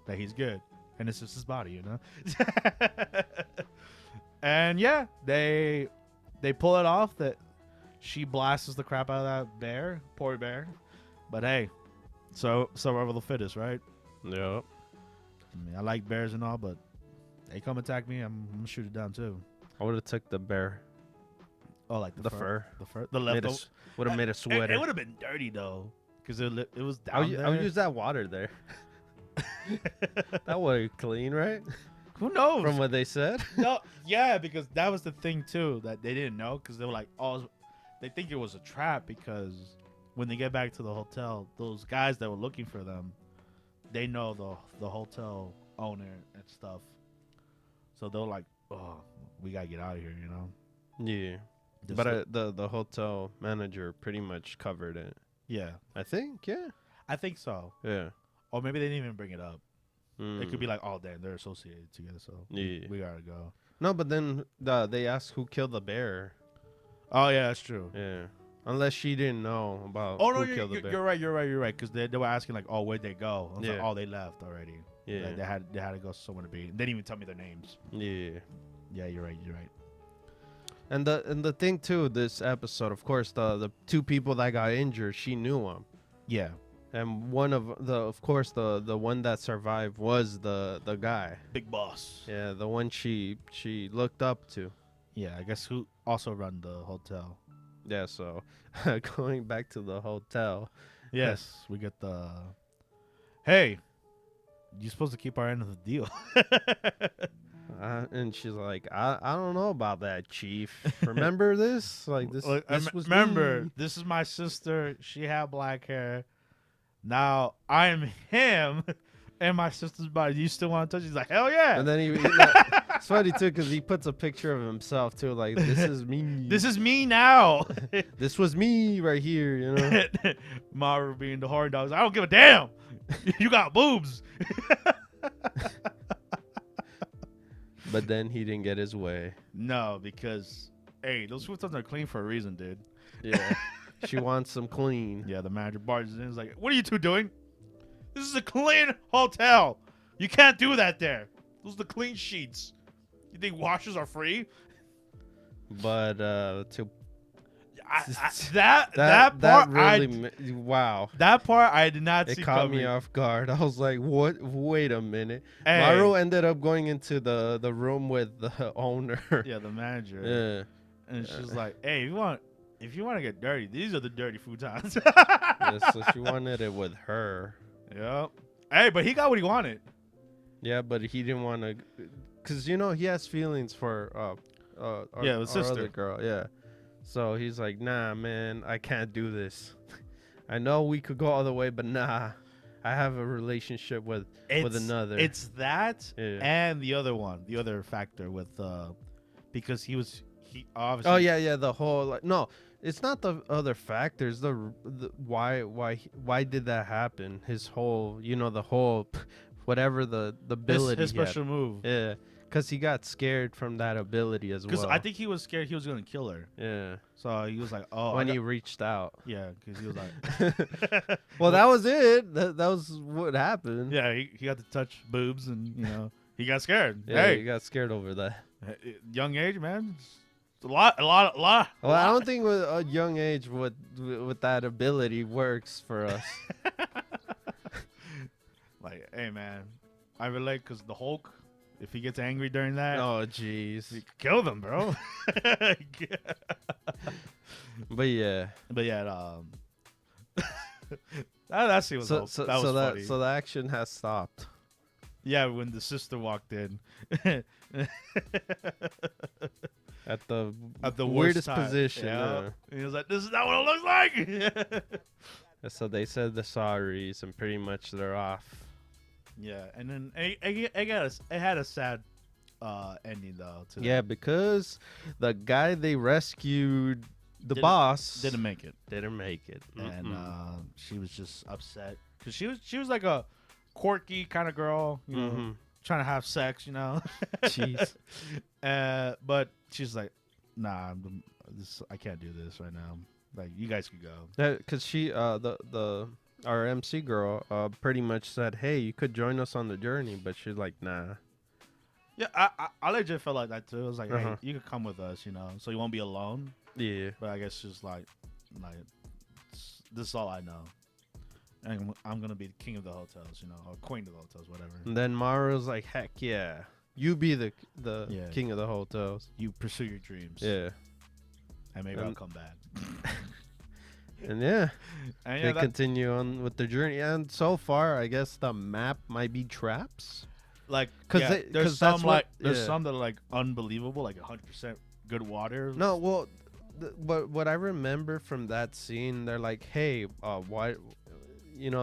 that he's good, and it's just his body, you know. And yeah, they pull it off. That she blasts the crap out of that bear, poor bear. But hey, so survival of the fittest, right? Yeah. I mean, I like bears and all, but they come attack me, I'm gonna shoot it down too. I would have took the bear. Oh, like the fur, the leftover. Would have made a sweater. It would have been dirty though, because it was down there. I would use that water there. That water clean, right? Who knows? From what they said. No, yeah, because that was the thing too that they didn't know, because they were like, oh, they think it was a trap, because when they get back to the hotel, those guys that were looking for them, they know the hotel owner and stuff. So they're like, oh, we gotta get out of here, you know? Yeah. But the hotel manager pretty much covered it. Yeah. I think, yeah. I think so. Yeah. Or maybe they didn't even bring it up. It could be like, oh, damn, they're associated together, so yeah, we gotta go. No, but then they asked who killed the bear. Oh, yeah, that's true. Yeah. Unless she didn't know about Oh no, who killed the bear. you're right. Because they were asking like, oh, where'd they go? I was like, Yeah. oh, they left already. Yeah. Like, they had to go somewhere to be. They didn't even tell me their names. Yeah. Yeah, you're right. And the thing too, this episode, of course, the two people that got injured, she knew them. Yeah. And one of the one that survived was the guy. Big boss. Yeah, the one she looked up to. Yeah, I guess who also run the hotel. Yeah, so going back to the hotel. Yes, we get the. Hey, you're supposed to keep our end of the deal. And she's like, I don't know about that, Chief. Remember this? Like this. Look, This was remember, me. this is my sister. She had black hair. Now I'm him, and my sister's body. You still want to touch? He's like, hell yeah. And then it's funny too because he puts a picture of himself too, like this is me. This is me now. This was me right here, you know. Maru being the horn dogs. I don't give a damn. You got boobs. But then he didn't get his way. No, because hey, those futons are clean for a reason, dude. Yeah. She wants some clean. Yeah, the manager barges in. Is like, what are you two doing? This is a clean hotel. You can't do that there. Those are the clean sheets. You think washes are free? But to that part really wow. that part I did not It see caught coming. me off guard. I was like, "What? Wait a minute." Hey. Maru ended up going into the room with the owner. Yeah, the manager. Yeah. And she's like, "Hey, if you want to get dirty, these are the dirty futons." Yeah, so she wanted it with her. Yep. Hey, but he got what he wanted. Yeah, but he didn't want to, cause you know he has feelings for our sister. other girl. Yeah. So he's like, nah, man, I can't do this. I know we could go all the way, but nah, I have a relationship with another. It's that Yeah. and the other one, the other factor with because he obviously. Oh yeah, the whole like no, it's not the other factors. The why did that happen? His whole, you know, the whole whatever the ability. his he had. special move. Yeah, because he got scared from that ability as well. Because I think he was scared he was gonna kill her. Yeah. So he was like, "Oh." When he reached out. yeah, because he was like, Well, that was it. That was what happened. yeah, he got to touch boobs and he got scared. Yeah, Hey, he got scared over that. young age, man. It's a lot. Well, I don't think with a young age with that ability works for us. Like, hey, man, I relate because the Hulk, if he gets angry during that, Oh, jeez. he could kill them, bro. But yeah. But yeah, that scene was So funny. so the action has stopped. Yeah, when the sister walked in. At the At the weirdest worst time. position. Yeah. And he was like, "This is not what it looks like." So they said the sorries and pretty much they're off. Yeah, and then it had a sad ending though. To Yeah, because the guy they rescued, the Didn't- boss, didn't make it, didn't make it. and Mm-mm. she was just upset because she was like a quirky kind of girl, Mhm. trying to have sex, Jeez. But she's like, "Nah, I can't do this right now. Like, you guys could go." Because she, our MC girl, pretty much said, "Hey, you could join us on the journey," but she's like, "Nah." Yeah, I legit felt like that too. It was like, Uh-huh. "Hey, you could come with us, so you won't be alone." Yeah. But I guess she's like, this is all I know. And I'm gonna be the king of the hotels, or queen of the hotels, whatever. And then Maru's like, "Heck yeah, you be the Yeah. king of the hotels." You pursue your dreams. Yeah. And maybe I'll come back. And yeah, And they continue on with the journey. And so far, I guess the map might be traps. like, 'Cause yeah, they- there's 'cause that's some what- there's yeah. some that are like unbelievable, like 100% good water. No, well, what I remember from that scene, they're like, "Hey, why,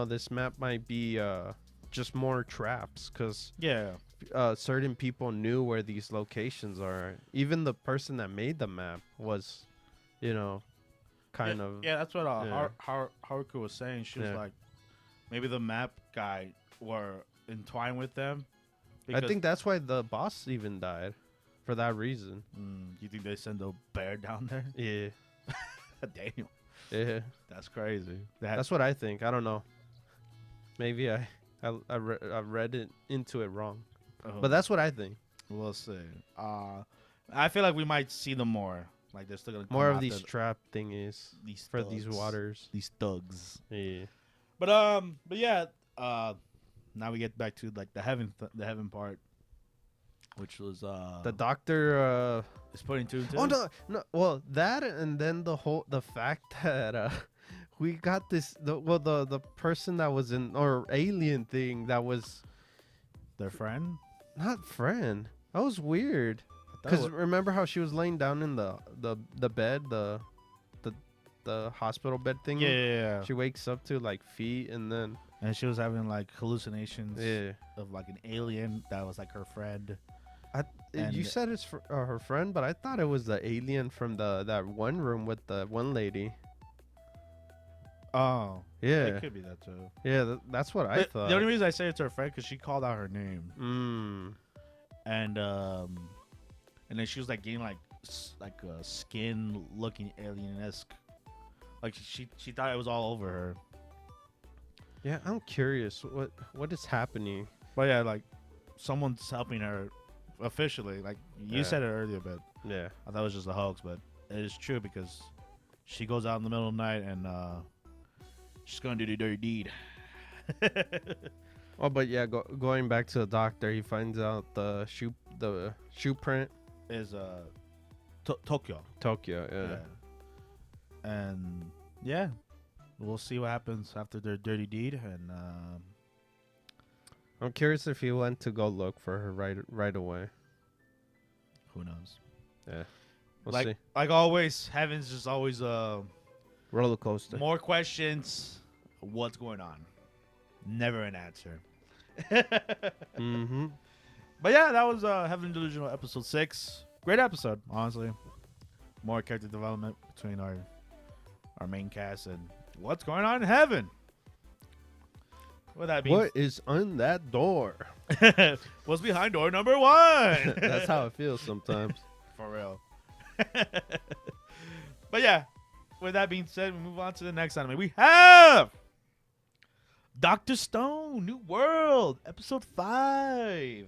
this map might be just more traps because Yeah. certain people knew where these locations are. Even the person that made the map was, kind yeah, of Yeah, that's what yeah. Haruka was saying. She was Yeah. like, maybe the map guy were entwined with them. I think that's why the boss even died, for that reason. You think they send a bear down there? Yeah. Damn. Yeah, That's crazy. that's what I think. I don't know. Maybe I read it into it wrong, but that's what I think. We'll see. I feel like we might see them more. Like they're still gonna come More of after these trap thingies these for these thugs. waters. These thugs. Yeah. But yeah. Now we get back to like the heaven part, which was The doctor. is putting two and two. Oh no! Well, that and then the fact that we got the person that was in or alien thing that was Their friend. not friend. That was weird. Because remember how she was laying down in the bed, the hospital bed thing? Yeah. She wakes up to like feet and then And she was having like hallucinations yeah. of like an alien that was like her friend. You And- said it's her friend, but I thought it was the alien from that one room with the one lady. Oh. Yeah, It could be that too. yeah, that's what I thought. The only reason I say it's her friend because she called out her name. And then she was like getting like a skin looking alien-esque. Like she thought it was all over her. Yeah, I'm curious what is happening. But yeah, like someone's helping her officially. Like you Yeah. said it earlier, but Yeah, I thought it was just a hoax. But it is true because she goes out in the middle of the night and she's gonna do the dirty deed. oh, but yeah, going back to the doctor, he finds out the shoe print. Is Tokyo. Tokyo, yeah. And yeah, we'll see what happens after their dirty deed. And I'm curious if he went to go look for her right away. who knows? Yeah, we'll see. Like always, heaven's just always Roller coaster. more questions. What's going on? Never an answer. Mm-hmm. But yeah, that was Heaven Delusional episode 6. Great episode, honestly. More character development between our main cast and what's going on in heaven. With that being, What is on that door? what's behind door number 1? That's how it feels sometimes. For real. But yeah, with that being said, we move on to the next anime. We have Dr. Stone, New World, episode 5.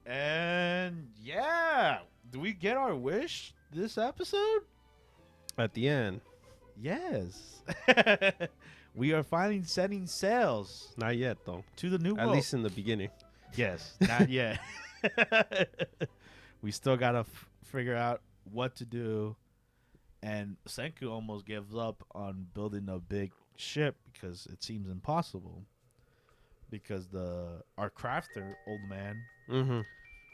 And yeah, do we get our wish this episode? At the end. Yes. We are finally setting sails Not yet, though. to the new At world. least in the beginning. Yes, not yet. We still gotta figure out what to do, and Senku almost gives up on building a big ship because it seems impossible. Because our crafter, old man, Mm-hmm.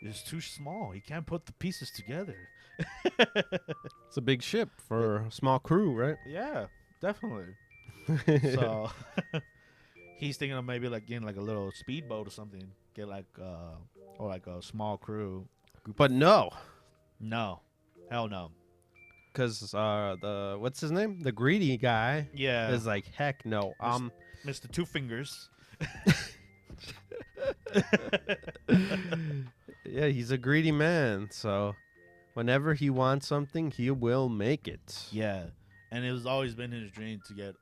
is too small. He can't put the pieces together. It's a big ship for a small crew, right? Yeah, definitely. So he's thinking of maybe like getting like a little speedboat or something. Get like or like a small crew. But no. No, hell no. Because what's his name? The greedy guy Yeah, is like, heck no. Mr. Two Fingers. Yeah, he's a greedy man. So whenever he wants something, he will make it. Yeah, and it was always been his dream to get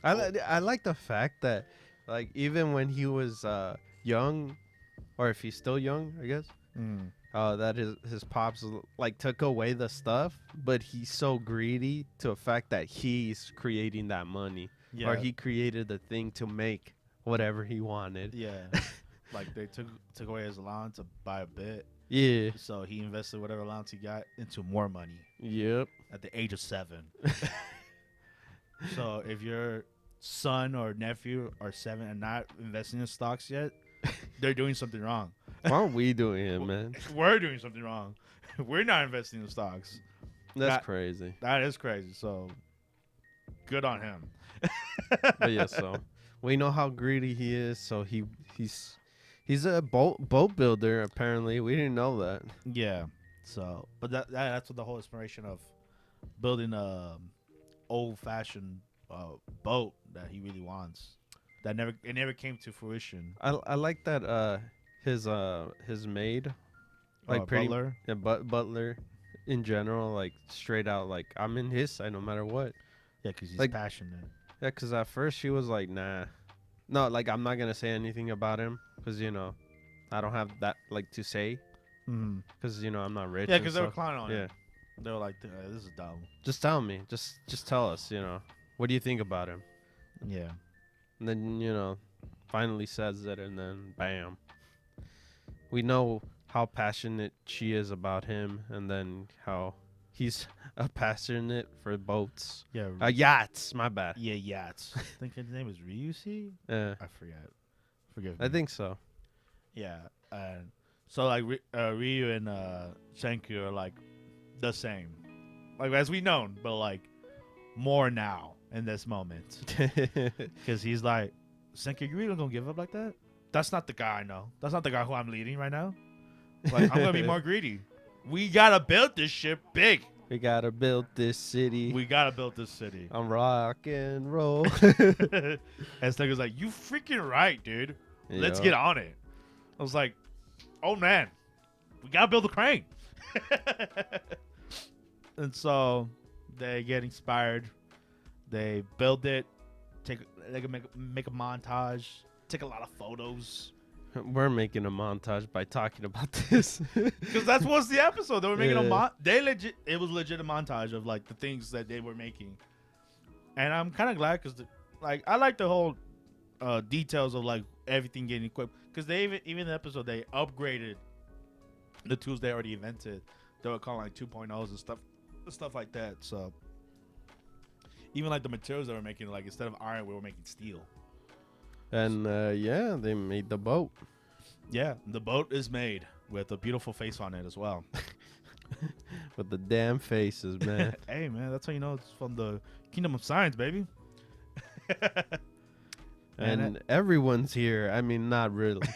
I like the fact that, like, even when he was young, or if he's still young, I guess, that his pops like took away the stuff, but he's so greedy to the fact that he's creating that money, yeah, or he created the thing to make whatever he wanted. yeah. Like they took away his allowance to buy a bit, Yeah. so he invested whatever allowance he got into more money Yep. at the age of 7. So if your son or nephew are 7 and not investing in stocks yet, they're doing something wrong. Why aren't we doing it, man? We're doing something wrong. We're not investing in stocks. That's crazy. That is crazy. So good on him. But yeah, so we know how greedy he is. So he's a boat builder. Apparently, we didn't know that. Yeah. So, but that's what the whole inspiration of building a old-fashioned boat that he really wants. That never came to fruition. I like that his maid, like Butler. yeah, butler in general, like straight out, like I'm in his side no matter what. Yeah, because he's Like- passionate. Yeah, because at first she was like, nah. No, like, I'm not going to say anything about him because, you know, I don't have that, like, to say Mm-hmm. because, you know, I'm not rich. Yeah, and because they were stuff. clowning on Yeah. him. They were like, this is dumb. Just tell me. Just tell us, you know. What do you think about him? Yeah. And then, you know, finally says it, and then bam. We know how passionate she is about him, and then how he's passionate for boats. Yeah. Yachts, my bad. Yeah, yachts. I think his name is Ryushi. Yeah, I forget. Forgive me. I think so. Yeah. So like Ryu and Senku are like the same, like as we known, but like more now in this moment, because he's like, Senku, you really gonna give up like that? That's not the guy I know. That's not the guy who I'm leading right now. Like, I'm gonna be more greedy. We gotta build this shit big. We gotta build this city. We gotta build this city. I'm rock and roll. And Senku's like, you freaking right, dude. Let's Yeah. get on it. I was like, oh man, we gotta build a crane. And so they get inspired. They build it. They can make a montage. Take a lot of photos. We're making a montage by talking about this. Because that's what's the episode. They were making Yeah. it was legit a montage of like the things that they were making. And I'm kind of glad because like I like the whole details of like everything getting equipped. Because they even in the episode they upgraded the tools they already invented. They were calling like 2.0s and stuff like that. So even like the materials they were making, like instead of iron, we were making steel. And yeah, they made the boat. Yeah, the boat is made with a beautiful face on it as well. With the damn faces, man. Hey, man, that's how you know it's from the Kingdom of Science, baby. And everyone's here. I mean, not really.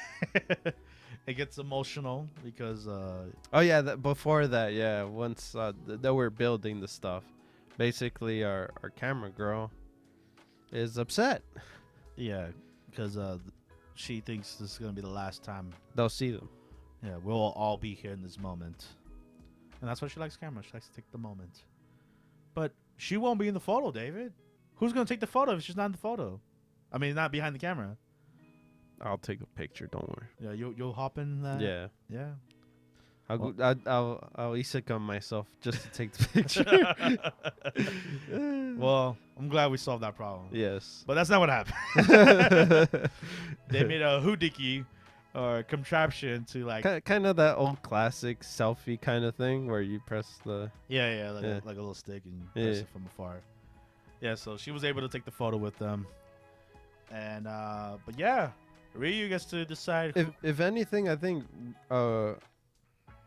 It gets emotional because Oh, yeah, before that, yeah, once they were building the stuff, basically our camera girl is upset. yeah, because she thinks this is gonna be the last time. They'll see them. Yeah, we'll all be here in this moment, and that's why she likes camera. She likes to take the moment, but she won't be in the photo, David. Who's gonna take the photo if she's not in the photo? I mean, not behind the camera. I'll take a picture. Don't worry. Yeah, you'll hop in that. Yeah. Yeah. I'll Isekai myself just to take the picture. Well, I'm glad we solved that problem. Yes. But that's not what happened. They made a hoodiki or contraption to like Kind of that old classic selfie kind of thing where you press the. yeah, Yeah. like a little stick and press Yeah. it from afar. Yeah, so she was able to take the photo with them. And but yeah, Ryu gets to decide If anything, I think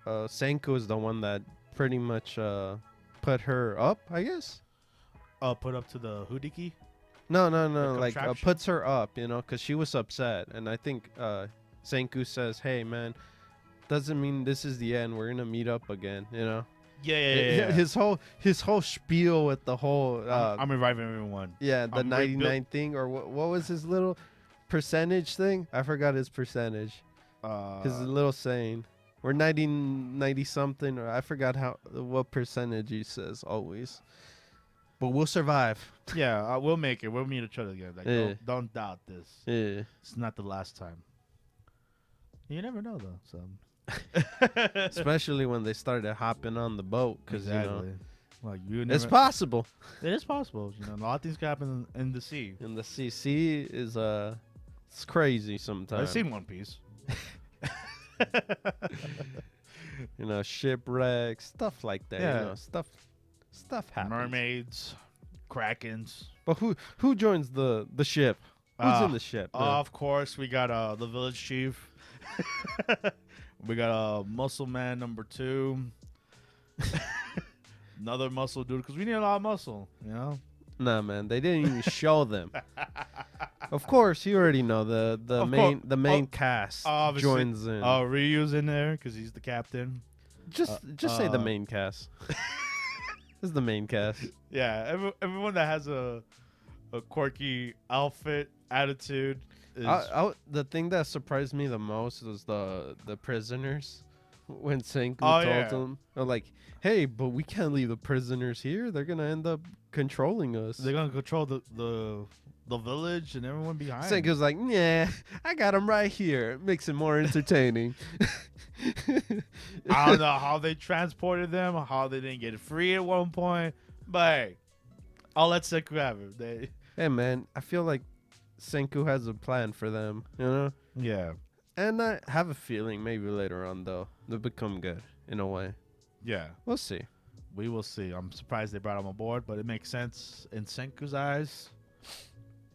Senku is the one that pretty much put her up, I guess. put up to the hoodiki. No, The like contraption? puts her up, you know, because she was upset, and I think Senku says, "Hey, man, doesn't mean this is the end. We're gonna meet up again," you know. Yeah. His whole spiel with the whole I'm reviving everyone. yeah, the I'm 99 thing, or what was his little percentage thing? I forgot his percentage. His little saying. We're 90 something, or I forgot what percentage he says always. But we'll survive. Yeah, we'll make it. We'll meet each other again. Like, Yeah. don't doubt this. Yeah. It's not the last time. You never know, though. So, Especially when they started hopping on the boat, because you know like you it's never. possible. It is possible. You know, a lot of things can happen in the sea. And the CC is it's crazy I've sometimes. seen One Piece. You know, shipwrecks, stuff like that. Yeah. You know, stuff happens. Mermaids, krakens. But who joins the ship? Who's in the ship? Of course, we got the village chief. We got muscle man number 2. Another muscle dude, because we need a lot of muscle, you know. Nah, man, they didn't even show them. Of course, you already know the main cast obviously. joins in. Ryu's in there because he's the captain. Just say the main cast. This is the main cast. Yeah, everyone that has a quirky outfit, attitude. Is, The thing that surprised me the most was the prisoners. when Senku Oh, told yeah. them, like, "Hey, but we can't leave the prisoners here. They're gonna end up controlling us." They're gonna control the village and everyone behind. Senku's like, "Yeah, I got them right here. It makes it more entertaining." I don't know how they transported them, how they didn't get it free at one point, but hey, I'll let Senku have it. Hey, man, I feel like Senku has a plan for them, you know? Yeah. And I have a feeling maybe later on, though, they'll become good in a way. Yeah. We'll see. We will see. I'm surprised they brought him aboard, but it makes sense in Senku's eyes.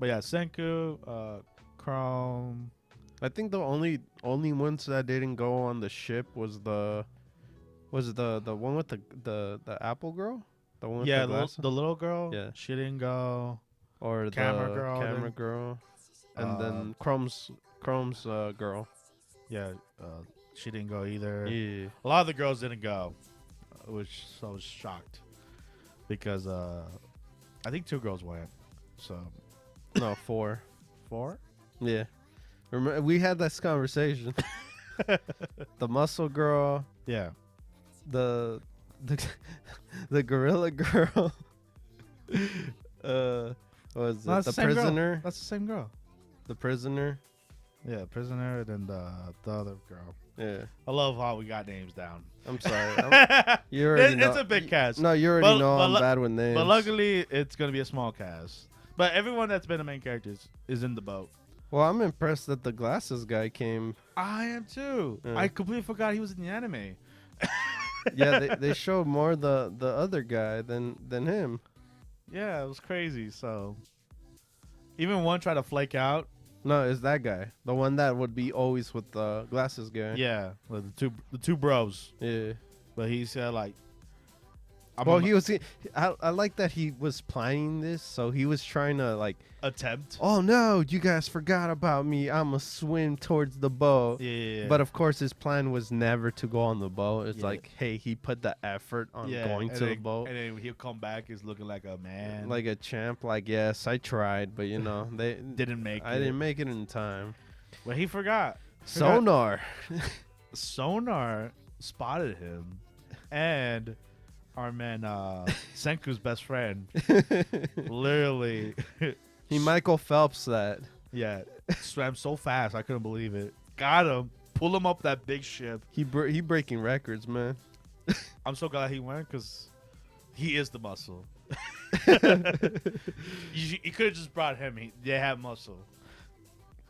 But yeah, Senku, Chrome. I think the only ones that didn't go on the ship was the one with the apple girl, the one with Yeah, the glasses? the little girl. Yeah. She didn't go. Or Camera the girl, camera then. girl, and then Chrome's girl. Yeah, she didn't go either. Yeah. A lot of the girls didn't go, which I was shocked because I think 2 girls went. So No, 4. 4. Yeah. Remember, we had this conversation. The muscle girl, Yeah. the gorilla girl. What was it? No, that's The the same girl. prisoner. That's the same girl. The prisoner. Yeah, prisoner and then the other girl. Yeah. I love how we got names down. I'm sorry. You already know. It's a big cast. No, you already know but I'm bad with names. But luckily, it's gonna be a small cast. But everyone that's been the main characters is in the boat. Well, I'm impressed that the glasses guy came. I am too. Yeah. I completely forgot he was in the anime. Yeah, they showed more the other guy than him. Yeah, it was crazy. So even one tried to flake out. No, it's that guy. The one that would be always with the glasses guy. Yeah, with the two bros. Yeah. But he said like, Well, he was. I like that he was planning this, so he was trying to like. attempt. Oh no, you guys forgot about me. I'ma swim towards the boat. Yeah. But of course, his plan was never to go on the boat. It's Yeah. like, hey, he put the effort on going and to then, the boat. and then he'll come back is looking like a man. Like a champ. Like, yes, I tried, but you know, they didn't make I it. didn't make it in time. But he forgot. Sonar. Sonar spotted him, and our man Senku's best friend literally He Michael Phelps that. yeah swam so fast I couldn't believe it. Got him, pull him up that big ship. He breaking records, man. I'm so glad he went because he is the muscle. You could have just brought him. They have muscle.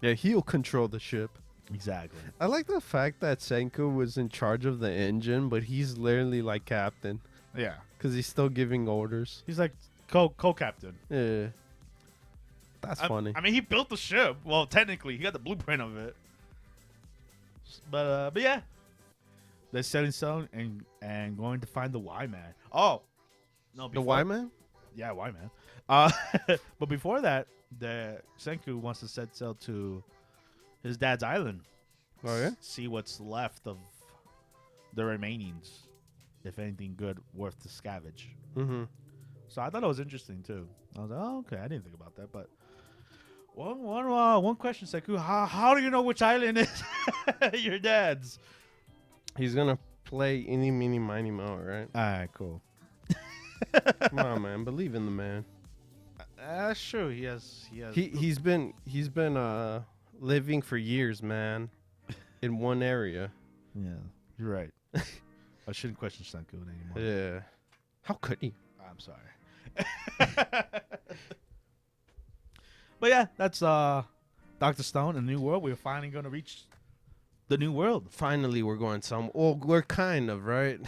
Yeah, he'll control the ship. Exactly. I like the fact that Senku was in charge of the engine, but he's literally like captain Yeah. because he's still giving orders. He's like co-captain. Yeah, that's funny. I mean, he built the ship. Well, technically, he got the blueprint of it. But yeah, they're setting stone and going to find the Y Man. Oh, no, The Y Man? Yeah, Y Man. But before that, the Senku wants to set sail to his dad's island. Oh yeah. See what's left of the remainings, if anything good worth to scavenge. Mm-hmm. So I thought it was interesting too. I was like, oh, okay, I didn't think about that. But one question, Senku, how do you know which island is your dad's? He's gonna play any, mini, miny, mo, right? All right, cool. Come on, man. Believe in the man. That's true. He has. He's been living for years, man, in one area. Yeah, you're right. I shouldn't question Senku anymore. Yeah. How could he? I'm sorry. But yeah, that's Dr. Stone and the New World. We're finally going to reach the New World. Finally, we're going Well, we're kind of right.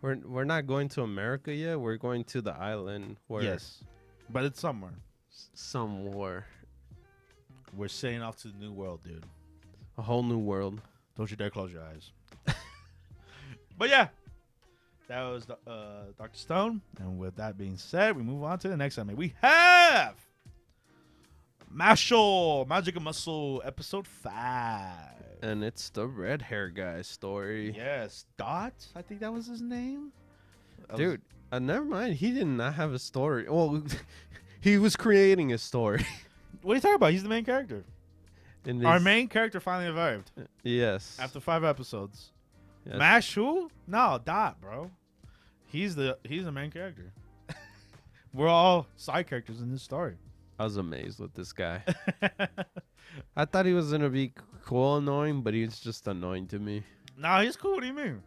We're not going to America yet. We're going to the island where Yes, but it's somewhere. somewhere We're sailing off to the New World, dude. a whole new world. Don't you dare close your eyes. But yeah, that was Dr. Stone. And with that being said, we move on to the next anime. We have Mashle, Magic and Muscle, episode 5. And it's the red hair guy's story. Yes, Dot. I think that was his name. Dude, never mind. He did not have a story. Well, he was creating a story. What are you talking about? He's the main character. In Our this- main character finally arrived Yes. after 5 episodes. Yes. Mash who? No, Dot, bro. He's the main character. We're all side characters in this story. I was amazed with this guy. I thought he was gonna be cool, annoying, but he's just annoying to me. Nah, he's cool. What do you mean?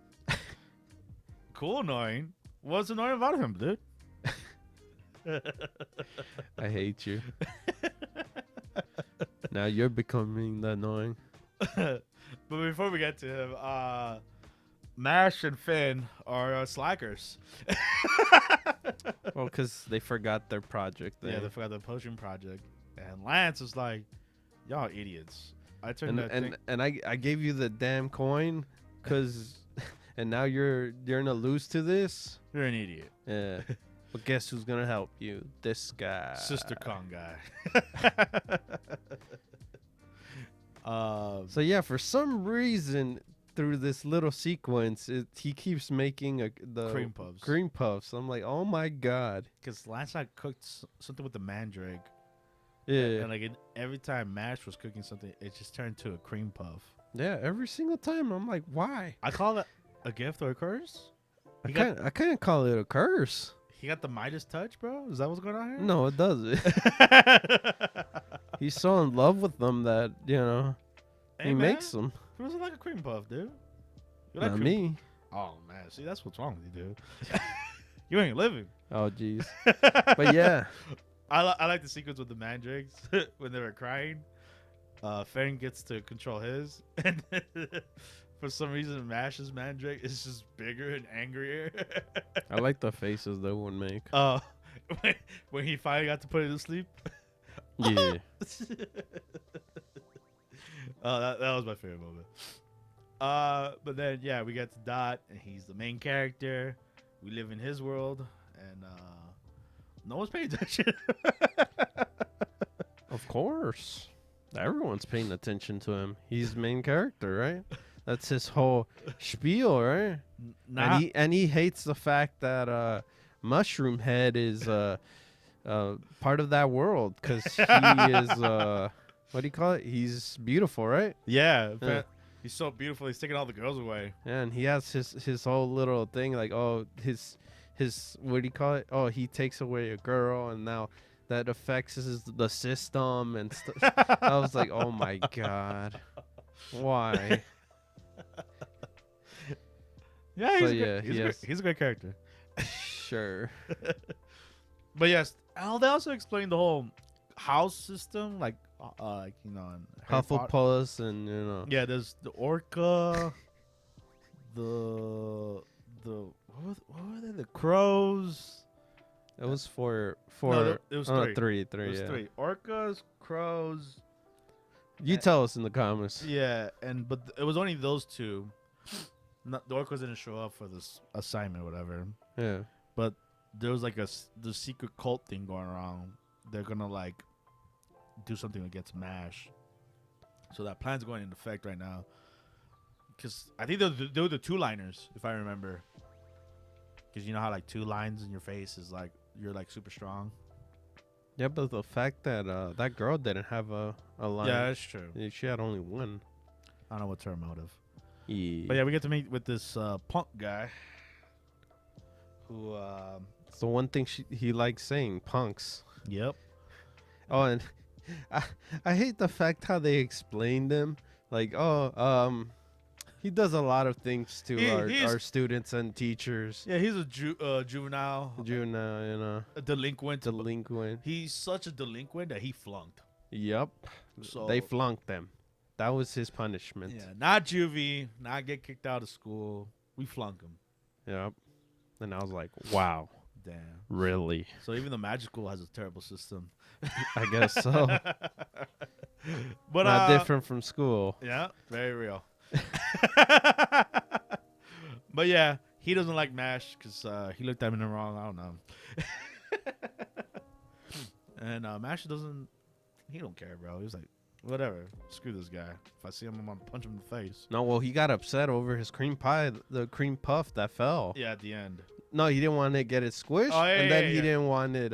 Cool, annoying. What's annoying about him, dude? I hate you. Now you're becoming the annoying. But before we get to him, Mash and Finn are slackers. Well, because they forgot their project. Yeah, they forgot the potion project. And Lance is like, y'all idiots. I turned that thing. And I gave you the damn coin, cause, and now you're gonna lose to this. You're an idiot. Yeah. But guess who's gonna help you? This guy. Sister Kong guy. So yeah, for some reason through this little sequence, he keeps making the Cream puffs. Cream puffs. I'm like, oh my god. Because Lance had cooked something with the mandrake. Yeah. And like every time Mash was cooking something, it just turned to a cream puff. Yeah. Every single time, I'm like, why? I call it a gift or a curse. I can't call it a curse. He got the Midas touch, bro. Is that what's going on here? No, it doesn't. He's so in love with them that Hey, he man, makes them. It was like a cream puff, dude. You Not me. Oh man, see that's what's wrong with you, dude. You ain't living. Oh jeez. But yeah. I like the sequence with the mandrakes when they were crying. Fang gets to control his, and for some reason, Mash's mandrake is just bigger and angrier. I like the faces they would make. When he finally got to put it to sleep. Yeah. That was my favorite moment. But then yeah, we get to Dot, and he's the main character. We live in his world, and no one's paying attention. Of course. Everyone's paying attention to him. He's main character, right? That's his whole spiel, right? And he hates the fact that Mushroom Head is part of that world because he is what do you call it? He's beautiful, right? Yeah. He's so beautiful. He's taking all the girls away. Yeah, and he has his whole little thing like, oh, his what do you call it? Oh, he takes away a girl, and now that affects the system and stuff. I was like, oh my god, why? Yeah, so he's a great character. Sure. But yes, they also explained the whole house system, like Hufflepuff and Yeah, there's the Orca, what were they? The crows. It was four. No, it was three. It was three. Orcas, crows. You tell us in the comments. Yeah, but it was only those two. The Orcas didn't show up for this assignment or whatever. Yeah. But there was like the secret cult thing going around. They're gonna like do something against MASH. So that plan's going into effect right now. Because I think they were the two-liners, if I remember. Because you know how like 2 lines in your face is like you're like super strong. Yeah, but the fact that that girl didn't have a line. Yeah, that's true. She had only one. I don't know what's her motive. Yeah. But yeah, we get to meet with this punk guy. Who? It's the one thing he likes saying, punks. Yep. Oh, and I hate the fact how they explained him. Like, he does a lot of things to our students and teachers. Yeah, he's a juvenile. Juvenile, a delinquent. He's such a delinquent that he flunked. Yep. So they flunked them. That was his punishment. Yeah, not juvie, not get kicked out of school. We flunk him. Yep. And I was like, wow. Damn. Really? So even the magic school has a terrible system. I guess so. But not different from school. Yeah, very real. But yeah, he doesn't like MASH because he looked at him wrong. I don't know. And MASH he don't care, bro. He's like, whatever, screw this guy. If I see him, I'm gonna punch him in the face. No, well, he got upset over his cream pie, the cream puff that fell. Yeah, at the end. No, he didn't want to get it squished, and then he didn't want it.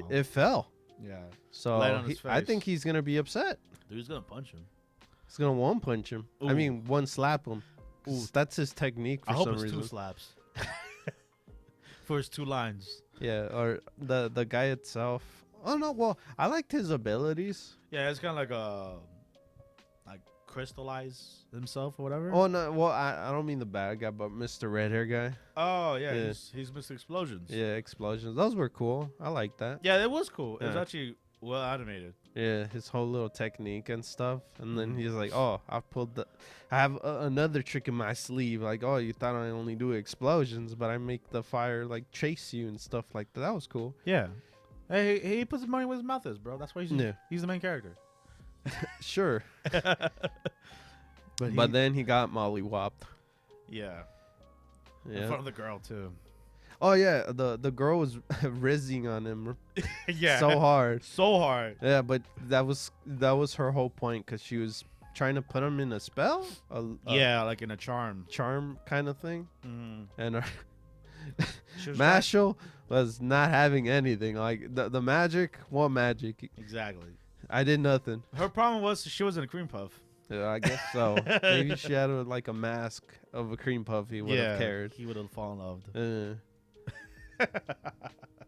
It fell. Yeah. So I think he's gonna be upset. Dude, he's gonna punch him. He's gonna one punch him. Ooh. I mean, one slap him. 'Cause that's his technique for I hope some it's reason. 2 slaps. For his 2 lines. Yeah, or the guy itself. Oh no, well, I liked his abilities. Yeah, it's kind of like crystallize himself or whatever. Oh no, well, I don't mean the bad guy, but Mr. Red Hair guy. Oh yeah, Yeah. he's Mr. Explosions. Yeah, explosions. Those were cool. I like that. Yeah, it was cool. It was Yeah. actually well animated. Yeah, his whole little technique and stuff. And then Mhm. he's like, "Oh, I have another trick in my sleeve. Like, oh, you thought I only do explosions, but I make the fire like chase you and stuff like that." That was cool. Yeah. Hey, he puts his money where his mouth is, bro. That's why he's the main character. Sure. But But then he got mollywopped. yeah, in Yeah. front of the girl too. Oh yeah, the girl was rizzing on him Yeah, so hard. so hard. Yeah, but that was her whole point because she was trying to put him in a spell, a Yeah, like in a charm. charm kind of thing, Mm. and her She was Mashle was not having anything. Like the magic, what magic? exactly. I did nothing. Her problem was she was in a cream puff. Yeah, I guess so. Maybe she had like a mask of a cream puff. He would have cared. He would have fallen in love.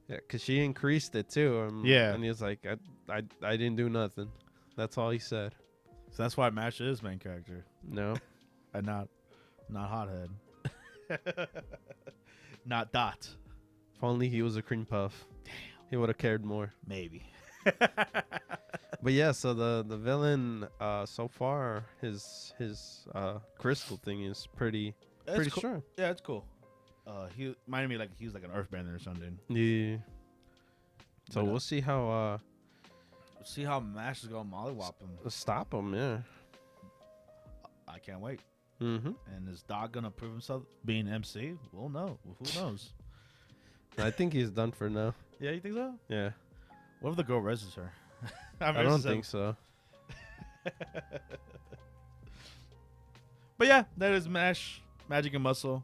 Yeah, cause she increased it too. Yeah. and he was like, I didn't do nothing. That's all he said. So that's why Mashle is main character No. and not Hothead. Not Dot. If only he was a cream puff. Damn. He would have cared more. Maybe. But yeah, so the villain so far his crystal thing is pretty It's cool. strong. Yeah, it's cool. He reminded me like he was like an earthbender or something. Yeah. So But, we'll see how see how Mash is gonna mollywop him. stop him. Yeah. I can't wait. Mm-hmm. And is Doc gonna prove himself being MC? We'll know. Who knows? I think he's done for now. Yeah, you think so? Yeah. What if the girl reses her? I don't think so. But yeah, that is Mash, Magic and Muscle.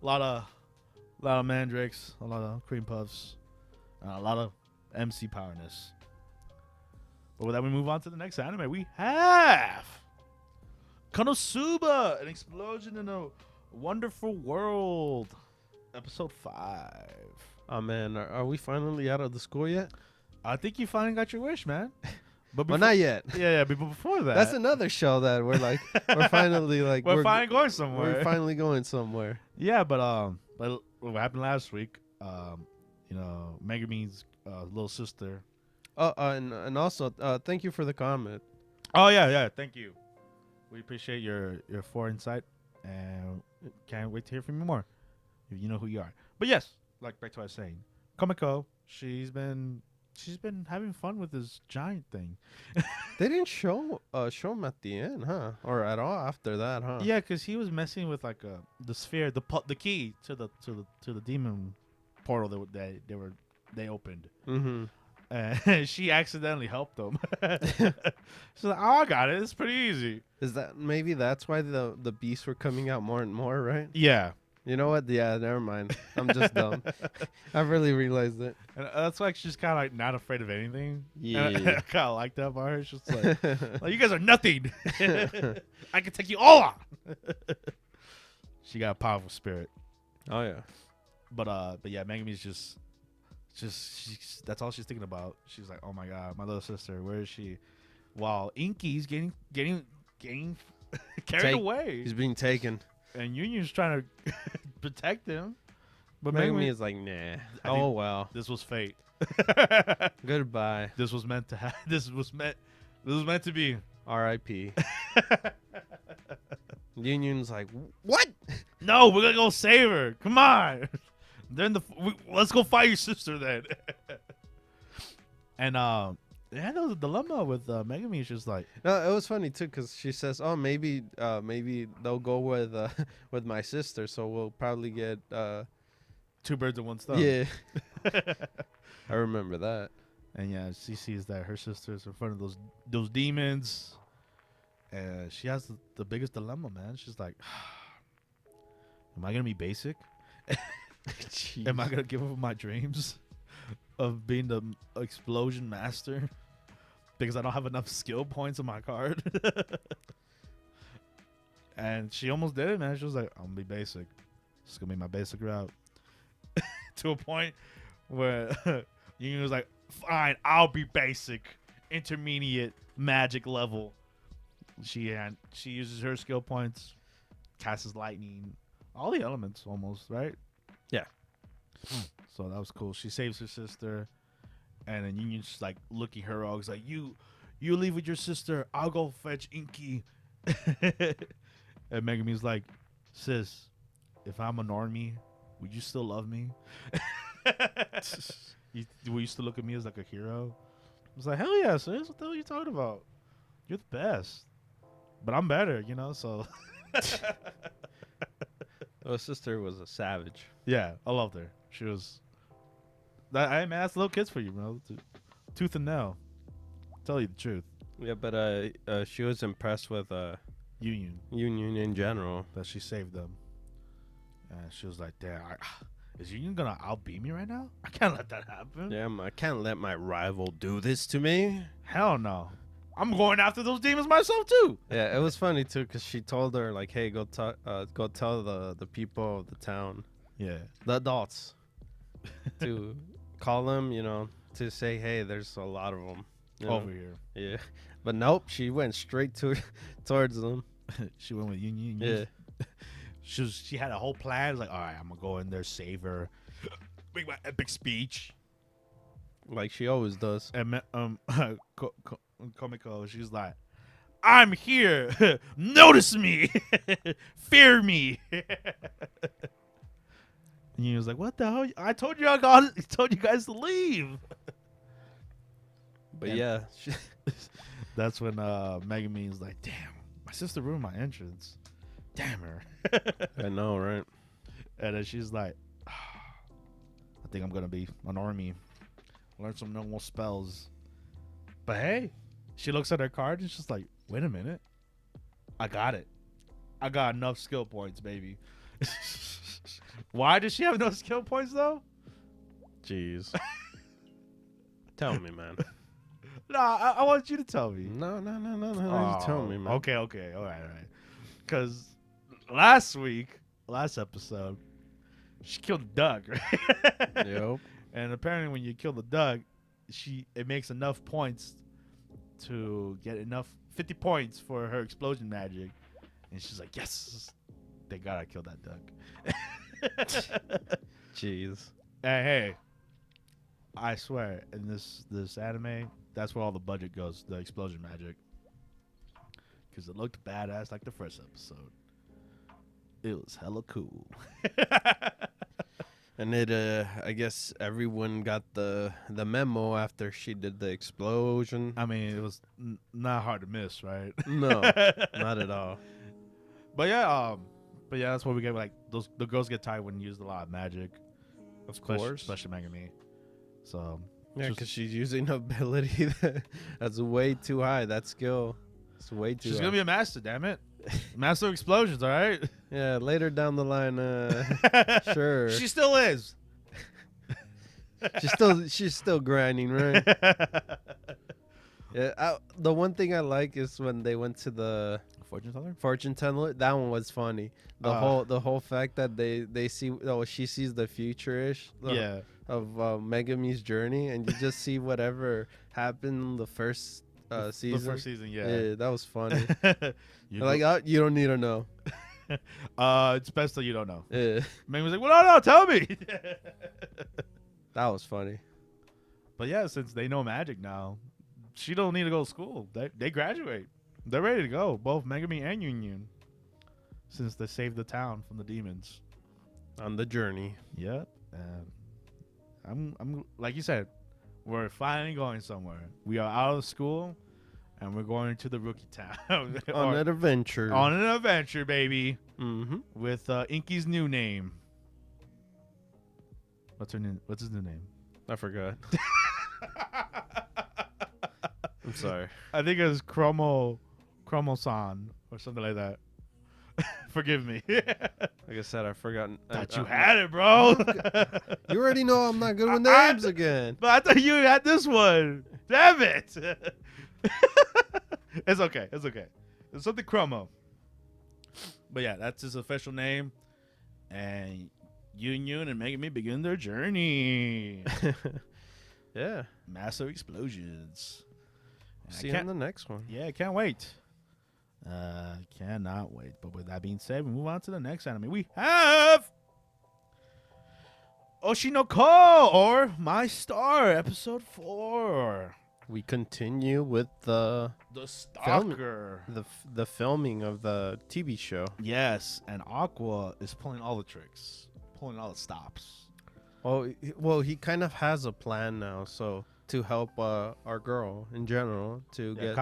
A lot of mandrakes, a lot of cream puffs, and a lot of MC powerness. But with that, we move on to the next anime. We have KonoSuba, an explosion in a wonderful world, episode 5. Oh man, are we finally out of the school yet? I think you finally got your wish, man. But Well, not yet. yeah, but before that, That's another show that we're like, we're finally like, we're finally going somewhere. We're finally going somewhere. Yeah, but what happened last week? Megumi's little sister. Oh, and also, thank you for the comment. Oh yeah, thank you. We appreciate your foreinsight, and can't wait to hear from you more. If you know who you are. But yes, like back to what I was saying, Komiko, she's been having fun with this giant thing. They didn't show him at the end, huh? Or at all after that, huh? Yeah, because he was messing with like the sphere, the key to the demon portal that they opened. Mm-hmm. And she accidentally helped him. She's like, "Oh, I got it. It's pretty easy." Is that maybe that's why the beasts were coming out more and more, right? Yeah, You know what? Yeah, never mind. I'm just dumb. I really realized it. and that's why she's kind of like not afraid of anything. Yeah. And I kind of like that part. It's just like, you guys are nothing. I can take you all on. She got a powerful spirit. Oh yeah. But yeah, Megumi's just that's all she's thinking about. She's like, oh my god, my little sister, where is she? While Inky's getting carried away, He's being taken. and Union's trying to protect him. But Megumi Megumi, is like, nah. I Oh think- well. this was fate. Goodbye. This was meant to happen. This was meant to be. R.I.P. Union's like, what? No, we're gonna go save her. Come on. Then let's go fight your sister then. And yeah, there was a dilemma with Megumi. She's just like, No, it was funny too because she says, "Oh, maybe they'll go with my sister, so we'll probably get 2 birds in one stone. yeah." I remember that. And yeah, she sees that her sister's in front of those demons, and she has the biggest dilemma, man. She's like, am I gonna be basic? Am I gonna give up my dreams of being the explosion master because I don't have enough skill points on my card? And she almost did it, man. She was like, I'm gonna be basic. This is gonna be my basic route. To a point where Union was like, fine, I'll be basic. Intermediate magic level. She uses her skill points, casts lightning, all the elements almost, right? Yeah. So that was cool. She saves her sister, and then Union's just like looking her up. He's like, you leave with your sister. I'll go fetch Inky. And Megumi's like, sis, if I'm a normie, would you still love me? Will you still look at me as like a hero? I was like, hell yeah, sis. What the hell are you talking about? You're the best. But I'm better, you know, so. Her sister was a savage. Yeah, I loved her. She was. I mean, that's little kids for you, bro. Tooth and nail. Tell you the truth. Yeah, but she was impressed with Union. in general. That she saved them. And she was like, damn, is Union going to outbeat me right now? I can't let that happen. Damn, I can't let my rival do this to me. Hell no. I'm going after those demons myself, too. Yeah, it was funny, too, because she told her, like, hey, go tell the people of the town. Yeah. The adults. To call them, you know, to say, hey, there's a lot of them. Over here. Yeah. But nope, she went straight towards them. She went with Union. Yeah. She had a whole plan. It's like, all right, I'm going to go in there, save her. Make my epic speech. Like she always does. And Komiko, she's like, I'm here. Notice me. Fear me. And he was like, what the hell? I told you told you guys to leave. But yeah. That's when Megumi's like, damn, my sister ruined my entrance. Damn her. I know, right? And then she's like, I think I'm going to be an army. Learn some normal spells. But hey, she looks at her card and she's like, wait a minute. I got it. I got enough skill points, baby. Why does she have no skill points, though? Jeez. Tell me, man. No, I want you to tell me. No. You tell me, man. Okay. All right. Because last episode, she killed a duck, right? Yep. And apparently when you kill the duck, it makes enough points to get 50 points for her explosion magic. And she's like, yes, thank God I killed that duck. Jeez. And hey, I swear, in this anime, that's where all the budget goes, the explosion magic. Because it looked badass like the first episode. It was hella cool. And I guess everyone got the memo after she did the explosion. I mean, it was not hard to miss, right? No, not at all. But yeah, that's what we get. Like the girls get tired when you use a lot of magic, Of course. especially Megami. So Yeah, because she's using an ability that's way too high. That skill, it's way too. She's high. gonna be a master. Damn it, master of explosions. All right. Yeah, later down the line, sure. She still is. She's still grinding, right? Yeah. The one thing I like is when they went to the fortune teller. That one was funny. The whole fact that they see she sees the future-ish of Megami's journey, and you just see whatever happened the first season. The first season, Yeah, that was funny. You you don't need to know. It's best that you don't know. Yeah. Meg was like, well, no, tell me. That was funny. But yeah, since they know magic now, she don't need to go to school. They graduate. They're ready to go, both Megami and Union, since they saved the town from the demons. On the journey. Yep. I'm like you said, we're finally going somewhere. We are out of school, and we're going to the rookie town. On an adventure. On an adventure, baby. Mm-hmm. With Inky's new name. What's his new name? I forgot. I'm sorry. I think it was Chromo-san or something like that. Forgive me. Like I said, I forgot. Thought you had it, bro. You already know I'm not good with names again. But I thought you had this one. Damn it. It's okay. It's something Chromo. But yeah, that's his official name. And Yun and Megami begin their journey. Yeah. Massive explosions. See you in the next one. Yeah, I can't wait. Cannot wait. But with that being said, we move on to the next anime. We have Oshi No Ko, or My Star, episode 4. We continue with the Stalker. the filming of the TV show. Yes, and Aqua is pulling all the tricks, pulling all the stops. Well, he kind of has a plan now, so to help our girl in general to get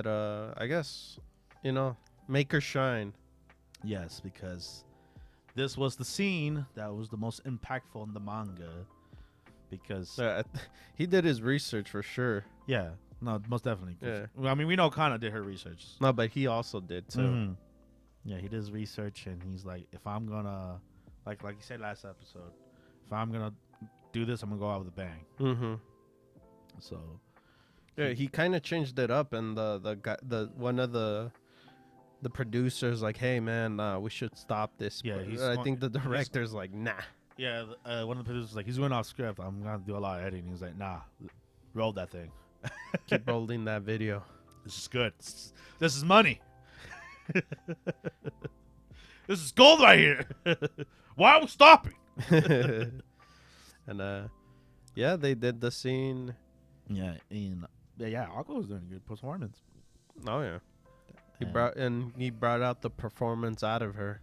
I guess, make her shine. Yes, because this was the scene that was the most impactful in the manga. Because he did his research for sure. Yeah, no, most definitely. Yeah. Well, I mean, we know Kana did her research. No, but he also did too. Mm-hmm. Yeah, he did his research, and he's like, if I'm gonna, like you said last episode, if I'm gonna do this, I'm gonna go out with a bang. Mm-hmm. So, yeah, he kind of changed it up, and the one of the producers like, hey man, we should stop this. Yeah, I think the director's like, nah. Yeah, one of the producers was like, he's going off script. I'm gonna do a lot of editing. He's like, nah, roll that thing. Keep rolling that video. This is good. This is money. This is gold right here. Why are we stopping? And yeah, they did the scene. Yeah, Aqua was doing a good performance. Oh yeah, he brought out the performance out of her.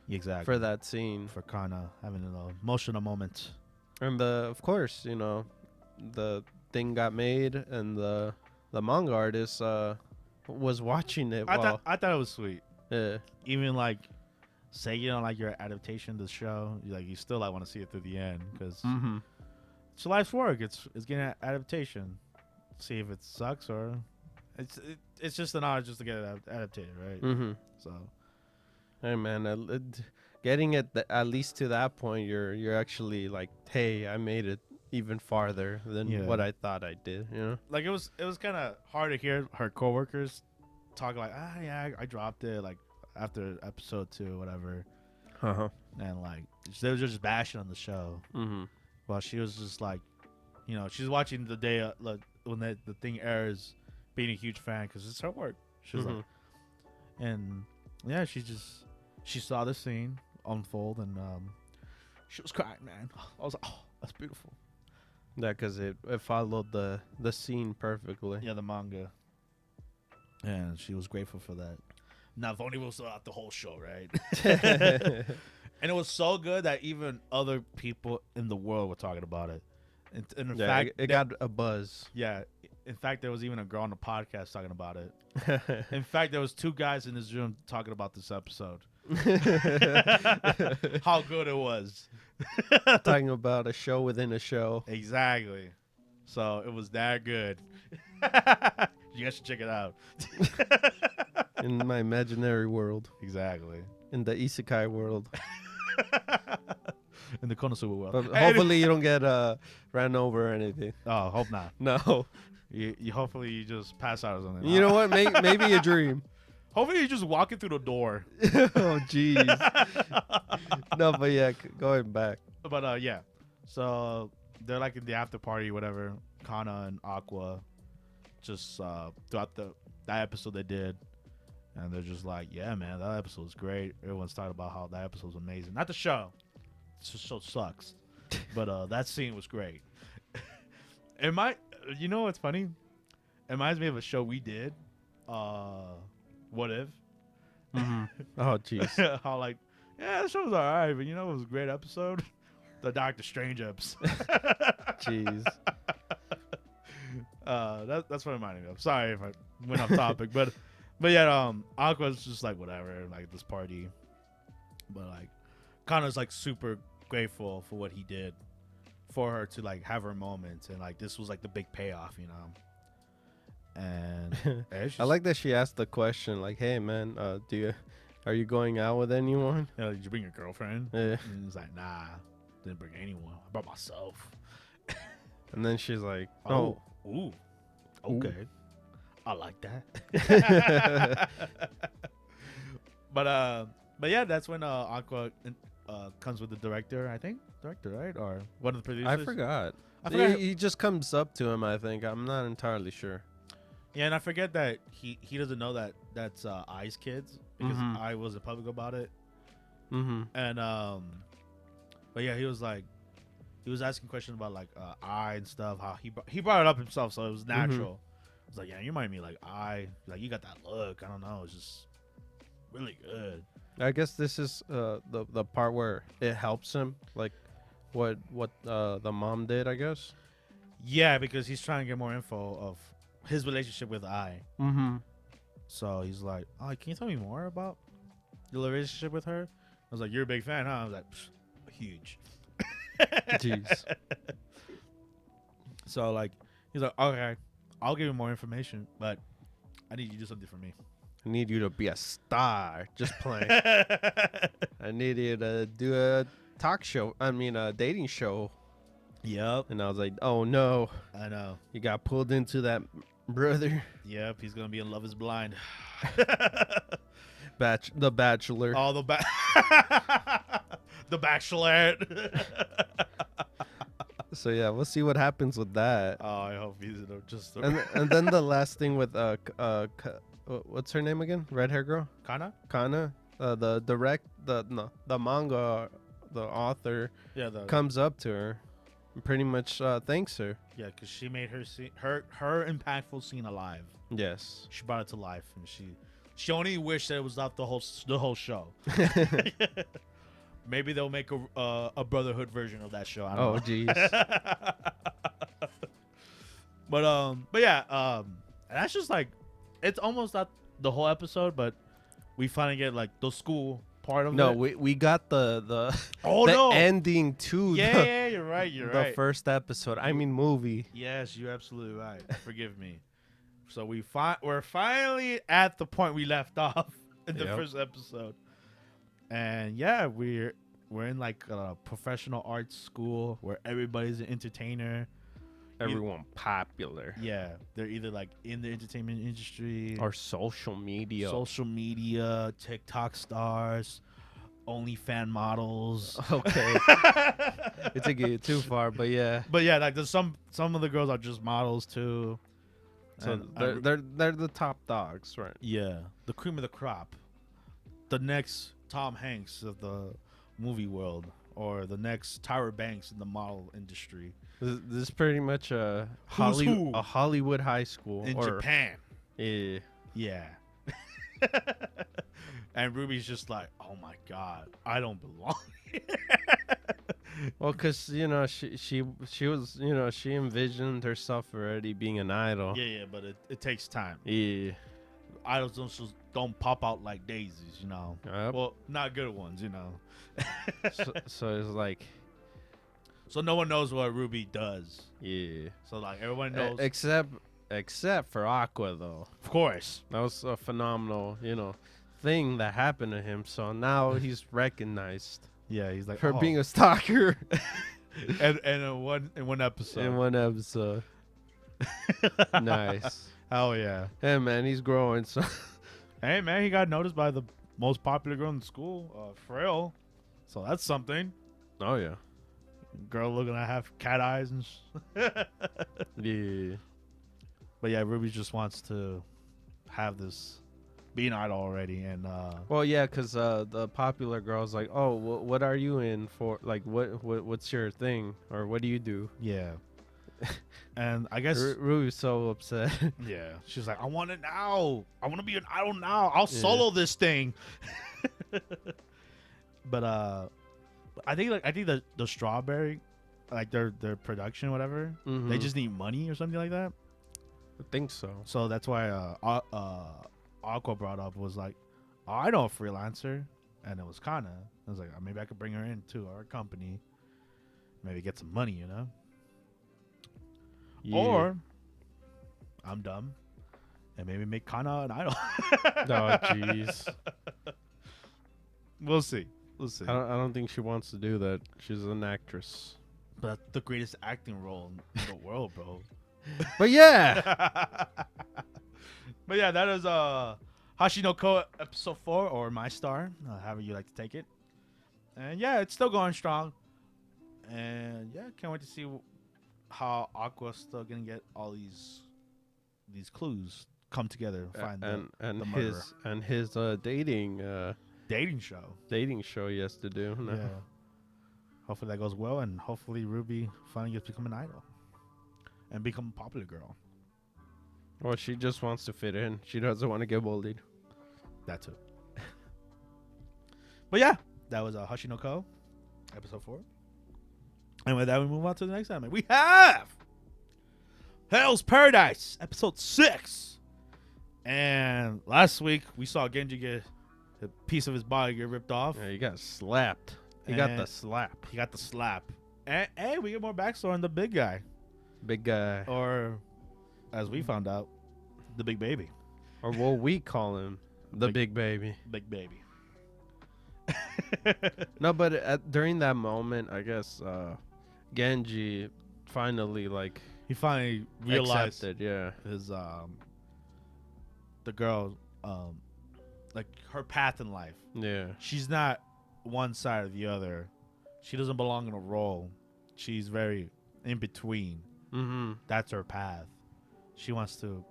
Exactly. For that scene, for Kana having an emotional moment. And of course, the thing got made, and the manga artist was watching it. I thought it was sweet. Yeah. Even say your adaptation to the show, you still want to see it through the end, because it's life's work. It's getting an adaptation. See if it sucks, or it's just an honor just to get it adapted, right? Mm-hmm. So. Hey man, getting it at least to that point, you're actually like, hey, I made it even farther than what I thought I did. It was kind of hard to hear her coworkers talk like, I dropped it after episode 2 or whatever, and they were just bashing on the show. Mm-hmm. While she was just she's watching the day when the thing airs, being a huge fan because it's her work. She was and yeah, she saw the scene unfold, and she was crying, man. I was like, oh, that's beautiful. Yeah, because it followed the scene perfectly. Yeah, the manga. And she was grateful for that. Now, if only was throughout the whole show, right? And it was so good that even other people in the world were talking about it. And in fact, it got a buzz. Yeah. In fact, there was even a girl on the podcast talking about it. In fact, there was 2 guys in this room talking about this episode. How good it was. Talking about a show within a show. Exactly. So it was that good. You guys should check it out. In my imaginary world. Exactly. In the Isekai world. In the KonoSuba world. But hopefully you don't get ran over or anything. Oh, hope not. No. You hopefully you just pass out or something. You know what? Maybe a dream. Hopefully you just walking through the door. Oh, jeez. No, but yeah, going back. But yeah. So they're in the after party, whatever. Kana and Aqua just throughout that episode they did. And they're just like, yeah, man, that episode was great. Everyone's talking about how that episode was amazing. Not the show. The show sucks. But that scene was great. You know what's funny? It reminds me of a show we did. What If? Mm-hmm. Oh, jeez. How the show was alright, but it was a great episode. The Doctor Strange episode. Jeez. That's what it reminded me of. Sorry if I went off topic, but yeah, Aqua's just whatever, this party. But Kana's super grateful for what he did for her to have her moments, and this was the big payoff, And I like that she asked the question hey man, are you going out with anyone? Did you bring your girlfriend? Yeah. And he's like, nah, didn't bring anyone. I brought myself. And then she's like, ooh, okay. I like that. but yeah, that's when Aqua comes with the director, I think. Director, right? Or one of the producers. I forgot. I forgot. He just comes up to him, I think. I'm not entirely sure. Yeah, and I forget that he doesn't know that that's I's kids because I wasn't public about it. Mm-hmm. And but yeah, he was asking questions about like I and stuff. How he brought it up himself, so it was natural. I was like, yeah, you remind me like I, like you got that look. I don't know, it's just really good. I guess this is the part where it helps him, like what the mom did, I guess. Yeah, because he's trying to get more info of his relationship with I. Mm-hmm. So he's like, oh, can you tell me more about your relationship with her? I was like, you're a big fan, huh? I was like, huge. Jeez. So like, he's like, okay, I'll give you more information, but I need you to do something for me. I need you to be a star. Just playing. I need you to do a talk show. I mean, a dating show. Yep. And I was like, oh no. I know. You got pulled into that, brother. Yep. He's going to be in Love is Blind. The Bachelor. Oh, the Bachelorette. So yeah, we'll see what happens with that. Oh, I hope he's just. And then the last thing with what's her name again? Red hair girl. Kana. The manga, the author. Yeah. Comes up to her, and pretty much thanks her. Yeah, because she made her impactful scene alive. Yes. She brought it to life, and she only wished that it was not the whole show. Maybe they'll make a Brotherhood version of that show. I don't know. Jeez. but yeah, and that's just like, it's almost not the whole episode, but we finally get like the school part of it. No, we got the ending to yeah, you're right. The first episode. I mean movie. Yes, you're absolutely right. Forgive me. So we're finally at the point we left off in the first episode. And yeah, we're in like a professional arts school where everybody's an entertainer. Everyone popular. Yeah, they're either like in the entertainment industry or social media, TikTok stars, OnlyFans models. Okay. It's a get too far, but yeah. But yeah, like there's some of the girls are just models too. So they're the top dogs, right? Yeah, the cream of the crop. The next Tom Hanks of the movie world, or the next Tyra Banks in the model industry. This is pretty much a Hollywood high school in Japan. Yeah. Yeah. And Ruby's just like, oh my god, I don't belong here. Well, because she was she envisioned herself already being an idol. Yeah, but it takes time. Yeah. Idols don't pop out like daisies, Yep. Well, not good ones, so it's like, so no one knows what Ruby does. Yeah. So like everyone knows, except for Aqua, though. Of course, that was a phenomenal, thing that happened to him. So now he's recognized. Yeah, he's like for being a stalker. and in one episode. In one episode. Nice. Oh yeah. Hey man, he's growing. So. Hey man, he got noticed by the most popular girl in school, Frail. So that's something. Oh yeah. Girl looking to have cat eyes and. Yeah. But yeah, Ruby just wants to have this. Be an idol already, and well, yeah, because the popular girl's like, oh, what are you in for? Like, what's your thing, or what do you do? Yeah. And I guess Ruby's so upset. Yeah, she's like, I want it now. I want to be an idol now. I'll solo this thing. But I think the Strawberry, like their production, whatever, they just need money or something like that. I think so. So that's why Aqua brought up was like, oh, I know a freelancer, and it was Kana. I was like, oh, maybe I could bring her into our company, maybe get some money, Yeah. Or I'm dumb, and maybe make Kana an idol. Oh jeez. We'll see. I don't think she wants to do that. She's an actress. But that's the greatest acting role in the world, bro. But yeah. But yeah, that is how Oshi No Ko episode 4, or My Star, however you like to take it. And yeah, it's still going strong. And yeah, can't wait to see how Aqua's still gonna get all these clues come together and find the murderer. his Dating show. dating show he has to do. No. Yeah. Hopefully that goes well, and hopefully Ruby finally gets to become an idol and become a popular girl. Well, she just wants to fit in. She doesn't want to get bullied. That too. But yeah, that was Oshi No Ko, episode 4. And with that, we move on to the next anime. We have Hell's Paradise, episode 6. And last week, we saw Genji get a piece of his body get ripped off. Yeah, he got slapped. He got the slap. He got the slap. And hey, we get more backstory on the big guy. Big guy. Or, as we found out, the big baby. Or what we call him, the big baby. Big baby. No, but during that moment, I guess Genji finally he finally realized accepted, yeah, his the girl her path in life. Yeah. She's not one side or the other. She doesn't belong in a role. She's very in between. Mm-hmm. That's her path. She wants to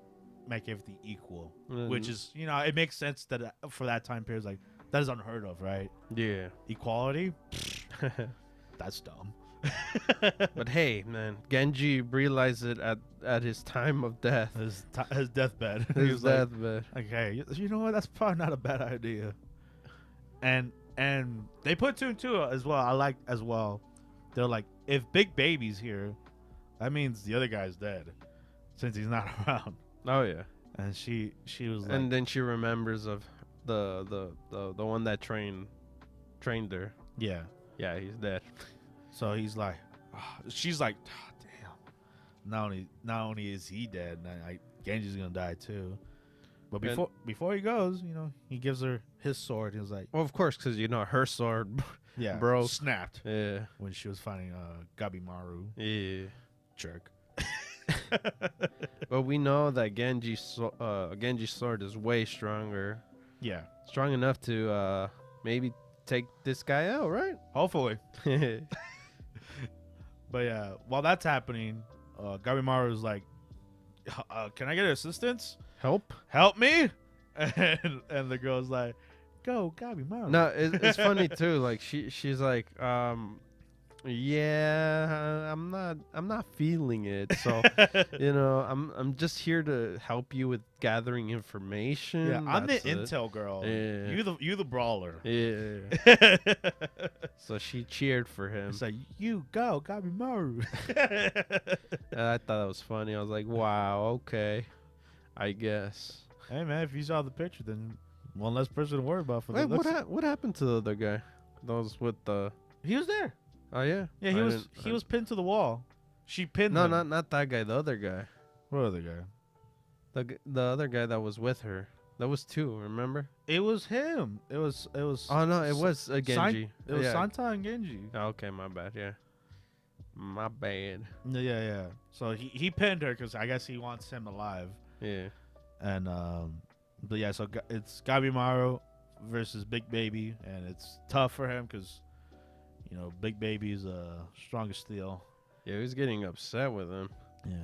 make everything equal, which is, it makes sense that for that time period, like, that is unheard of, right? Yeah. Equality? That's dumb. But hey, man, Genji realized it at his time of death. His deathbed. His deathbed. Okay, you know what? That's probably not a bad idea. And they put 2 and 2 as well. I like as well. They're like, if Big Baby's here, that means the other guy's dead, since he's not around. Oh yeah. And she was like, and then she remembers of the one that trained her. Yeah. Yeah, he's dead. So he's like, she's like, damn. Not only is he dead, Genji's gonna die too. But before he goes, he gives her his sword. He was like, well, of course, because her sword, broke, snapped. Yeah. When she was fighting Gabimaru. Yeah. Jerk. But we know that Genji's sword is way stronger. Yeah. Strong enough to maybe take this guy out, right? Hopefully. But yeah, while that's happening, Gabimaru is like, can I get assistance? Help me? And the girl's like, go, Gabimaru. No, it's funny too. Like she's like, yeah, I'm not feeling it. So, I'm just here to help you with gathering information. Yeah, I'm the intel girl. Yeah. You the brawler. Yeah. So she cheered for him. It's like, you go, Gabimaru. I thought that was funny. I was like, wow, okay, I guess. Hey man, if you saw the picture, then one less person to worry about for the looks. What happened to the other guy? Those with the. He was there. Oh yeah. Yeah, he was pinned to the wall. She pinned him. No, not that guy. The other guy. What other guy? The other guy that was with her. That was 2. Remember? It was him. It was. Oh no, it was Genji. It was Santa and Genji. Oh, okay, my bad. Yeah. My bad. Yeah. So he pinned her because I guess he wants him alive. Yeah. And but yeah, so it's Gabimaru versus Big Baby, and it's tough for him because. Big Baby's strong as steel. Yeah, he was getting upset with him. Yeah.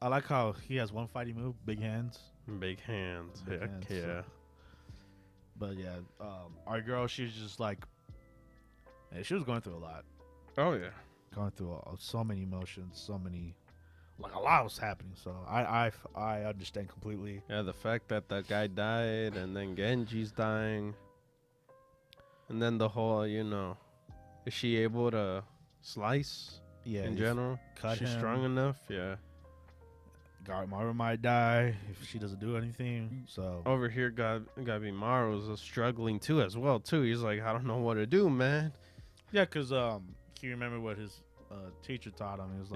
I like how he has one fighting move, big hands. Big hands. Big Heck hands, yeah. So. But yeah, our girl, she's just like, she was going through a lot. Oh yeah. Going through so many emotions, so many, like a lot was happening. So I understand completely. Yeah, the fact that guy died and then Genji's dying. And then the whole, is she able to slice? Yeah. In general, cut she's him. strong enough. Yeah. Gabimaru might die if she doesn't do anything. So over here, Gabimaru is struggling too as well too. He's like, I don't know what to do, man. Yeah, because can you remember what his teacher taught him? He was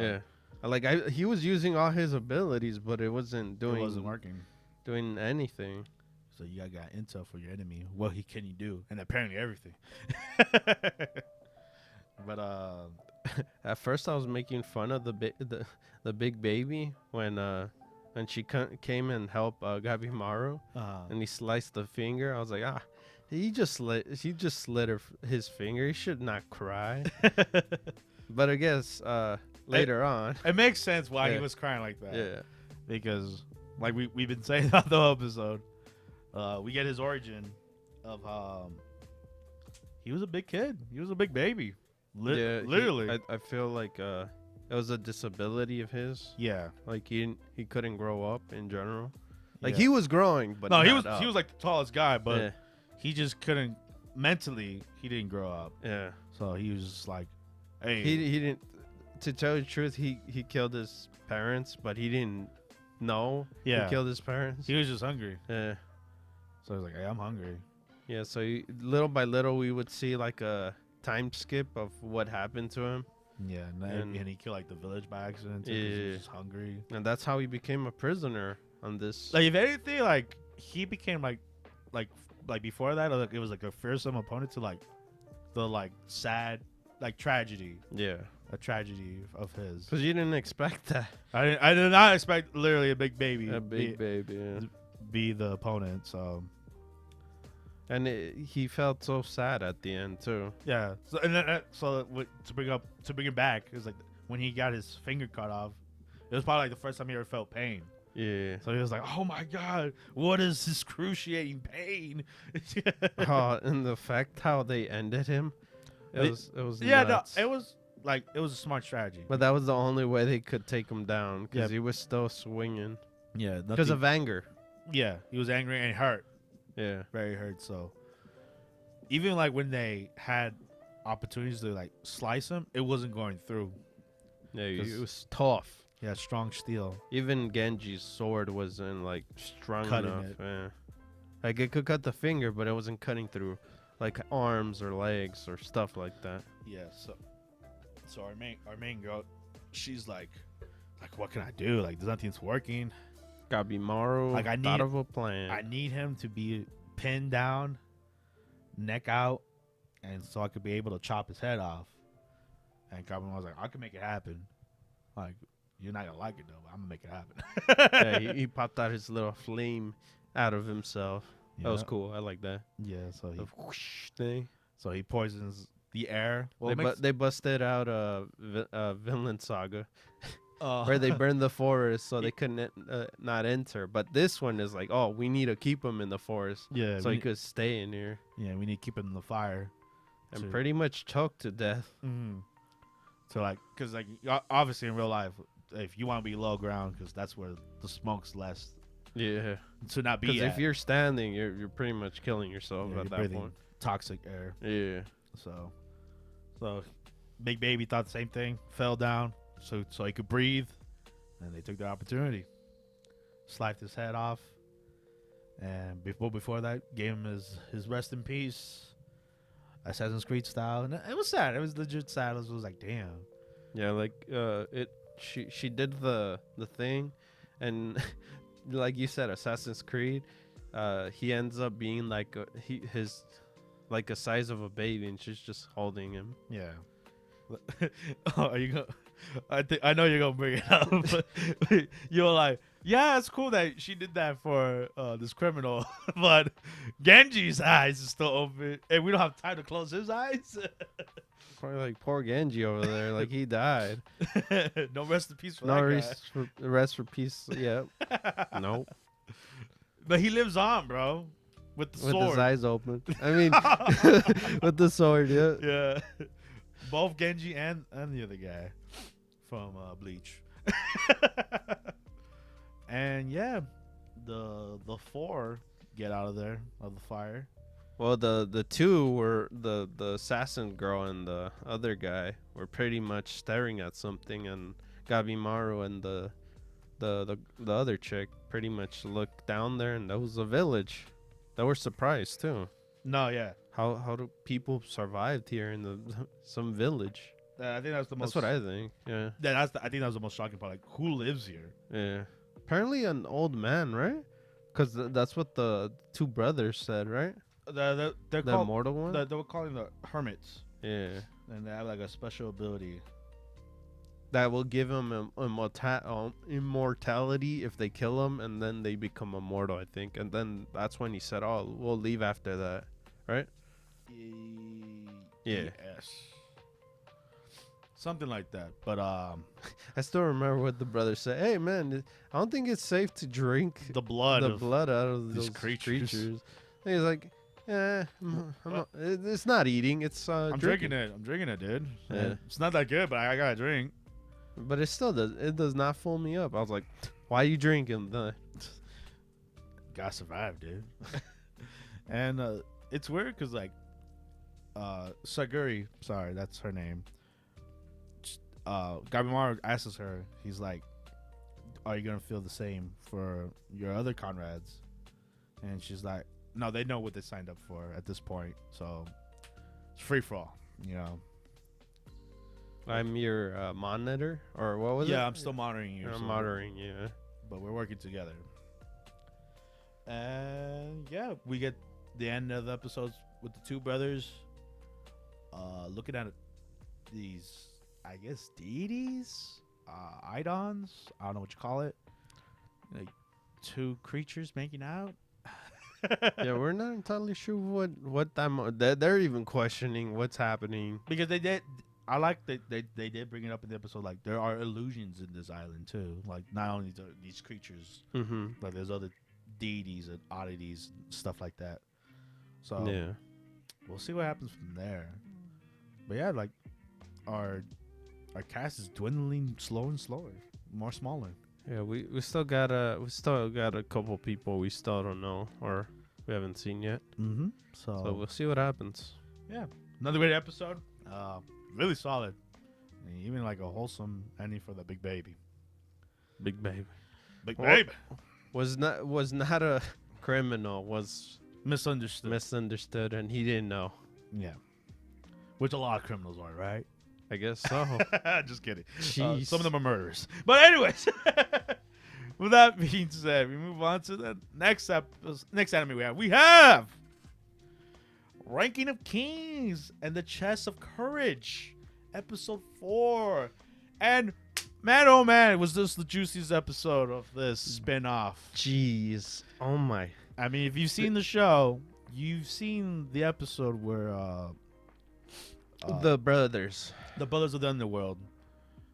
like, he was using all his abilities, but it wasn't working, doing anything. So you got intel for your enemy. What can you do? And apparently everything. But at first I was making fun of the big baby when and she came and helped Gabimaru, and he sliced the finger. I was like, he just slit his finger. He should not cry. But I guess later on, it makes sense why he was crying like that. Yeah, because like we've been saying on the episode, we get his origin of he was a big kid. He was a big baby. Literally. I feel like it was a disability of his. Yeah. Like he couldn't grow up in general. Like Yeah. he was growing, but no, not he was like the tallest guy, but yeah. he just couldn't mentally. He didn't grow up, Yeah. so he was just like, hey, He didn't. To tell you the truth, he killed his parents, but he didn't know he killed his parents. he was just hungry. Yeah. So I was like, hey, I'm hungry. Yeah. So little by little, we would see like a time skip of what happened to him, Yeah, and he killed like the village by accident. Too, 'cause he was just hungry. and that's how he became a prisoner on this. Like if anything, like he became like before that, like it was like a fearsome opponent to like the like sad like tragedy, Yeah. a tragedy of his. Because you didn't expect that. I did not expect literally a big baby, A big baby. Yeah. be the opponent. So And he felt so sad at the end too. yeah. So and then to bring it back, it was like when he got his finger cut off, it was probably like the first time he ever felt pain. Yeah. So he was like, "Oh my god, what is this excruciating pain?" And the fact how they ended him, it was yeah, nuts. no, it was a smart strategy. But that was the only way they could take him down because Yeah. he was still swinging Yeah, because of anger. yeah, he was angry and hurt, Yeah. very hurt. So even like when they had opportunities to like slice him, it wasn't going through. Yeah, he 'Cause- was tough. Yeah, strong steel. Even Genji's sword wasn't like strong Cutting enough. it. Yeah. Like it could cut the finger, but it wasn't cutting through like arms or legs or stuff like that. Yeah, so our main girl, she's like what can I do? Like nothing's working. Gabimaru Like, I thought need- of a plan. I need him to be pinned down, neck out, and so I could be able to chop his head off. And Gabimaru was like, I can make it happen. Like, you're not gonna like it though, but I'm gonna make it happen. Yeah, he popped out his little flame out of himself. Yeah. That was cool. I like that. Yeah, so The whoosh thing. he poisons the air. They busted out Vinland Saga Oh. where they burned the forest so they couldn't not enter. But this one is like, oh, we need to keep him in the forest yeah, so he could stay in here we need to keep him in the fire. and to- pretty much choked to death. Mm-hmm. So like, cause like obviously in real life, if you want to be low ground, cause that's where the smoke's less. Yeah, To not be because if at. you're standing, you're pretty much killing yourself Yeah, at you're that breathing point. toxic air. Yeah, So Big Baby thought the same thing. Fell down so he could breathe, and they took the opportunity. Sliced his head off, and before that, gave him his rest in peace, Assassin's Creed style. And it was sad. It was legit sad. It was like, damn. yeah, like she did the thing, and like you said, Assassin's Creed, he ends up being like his like a size of a baby, and she's just holding him. Yeah. Oh, are you gonna? I know you're gonna bring it up. But you're like, yeah, it's cool that she did that for this criminal, but Genji's eyes is still open, and we don't have time to close his eyes. Probably like poor Genji over there, like he died. No rest in peace for No that guy. rest for peace. Yeah, nope. But he lives on, bro, with the With sword. his eyes open. I mean, with the sword. Yeah. Yeah, both Genji and the other guy from Bleach. And yeah, the four get out of there of the fire. Well, the two were the assassin girl and the other guy were pretty much staring at something, and Gabimaru and the other chick pretty much looked down there, and that was a village. They were surprised too. No, yeah, How do people survive here in some village? I think that's the most. That's what I think. Yeah. Yeah, I think that was the most shocking part. Like, who lives here? Yeah. Apparently an old man, right? Because that's what the two brothers said, right? They're The called. immortal one. They were calling the hermits, Yeah. and they have like a special ability. that will give them immortality if they kill him, and then they become immortal, I think. And then that's when he said, "Oh, we'll leave after that," right? Yeah. Yes. Something like that. But I still remember what the brother said. Hey, man, I don't think it's safe to drink the blood out of these those creatures. And he's like, yeah, it's not eating. It's I'm drinking it. I'm drinking it, dude. Yeah. It's not that good, but I gotta drink. But it still does. It does not fool me up. I was like, why are you drinking? Gotta survive, dude. And it's weird because like Saguri, sorry, that's her name. Gabimaru asks her, he's like, are you gonna feel the same for your other comrades? And she's like, no, they know what they signed up for at this point, so it's free for all, you know. I'm your monitor, or what was it? Yeah, I'm still monitoring you. I'm monitoring you. But we're working together. And yeah, we get the end of the episodes with the two brothers looking at these, I guess, deities, idons. I don't know what you call it. Like two creatures making out. Yeah, we're not entirely sure what that they're even questioning what's happening, because they did. I like that they did bring it up in the episode. Like there are illusions in this island too. Like not only these creatures, like there's other deities and oddities, stuff like that. So yeah, we'll see what happens from there. But yeah, like our cast is dwindling slower and slower, more smaller. yeah. We still got a couple people we still don't know or we haven't seen yet. Mm-hmm. So we'll see what happens. Yeah, another great episode. Really solid. And even like a wholesome ending for the big baby. Big baby. Big baby was not a criminal. Was misunderstood, and he didn't know. Yeah, which a lot of criminals are, right? I guess so. Just kidding. Jeez. Some of them are murderers. But anyways, with that being said, we move on to the next anime we have Ranking of Kings and the Chest of Courage, episode 4. And man, oh man, was this the juiciest episode of this spin-off. Jeez. Oh my. I mean, if you've seen the show, you've seen the episode where the brothers of the underworld.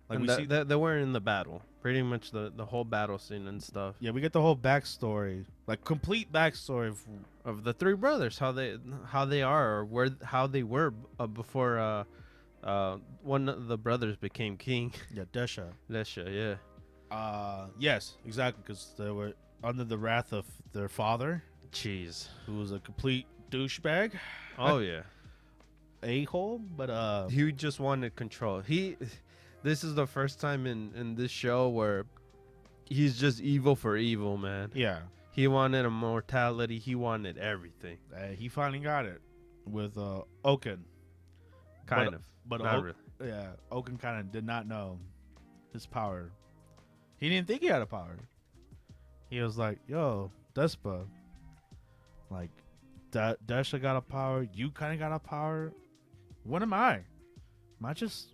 Like they were in the battle. Pretty much the whole battle scene and stuff. Yeah, we get the whole backstory, like complete backstory of the three brothers, how they are, or how they were before one of the brothers became king. Yeah, Desha, yeah. Yes, exactly, because they were under the wrath of their father. Jeez. Who was a complete douchebag. Oh yeah. A-hole, but he just wanted control. This is the first time in this show where he's just evil for evil, man. Yeah. He wanted immortality. He wanted everything. He finally got it with Ouken. Kind of. But not really. Yeah, Ouken kind of did not know his power. He didn't think he had a power. He was like, yo, Despa. Like, Desha got a power. You kind of got a power. What am I? Am I just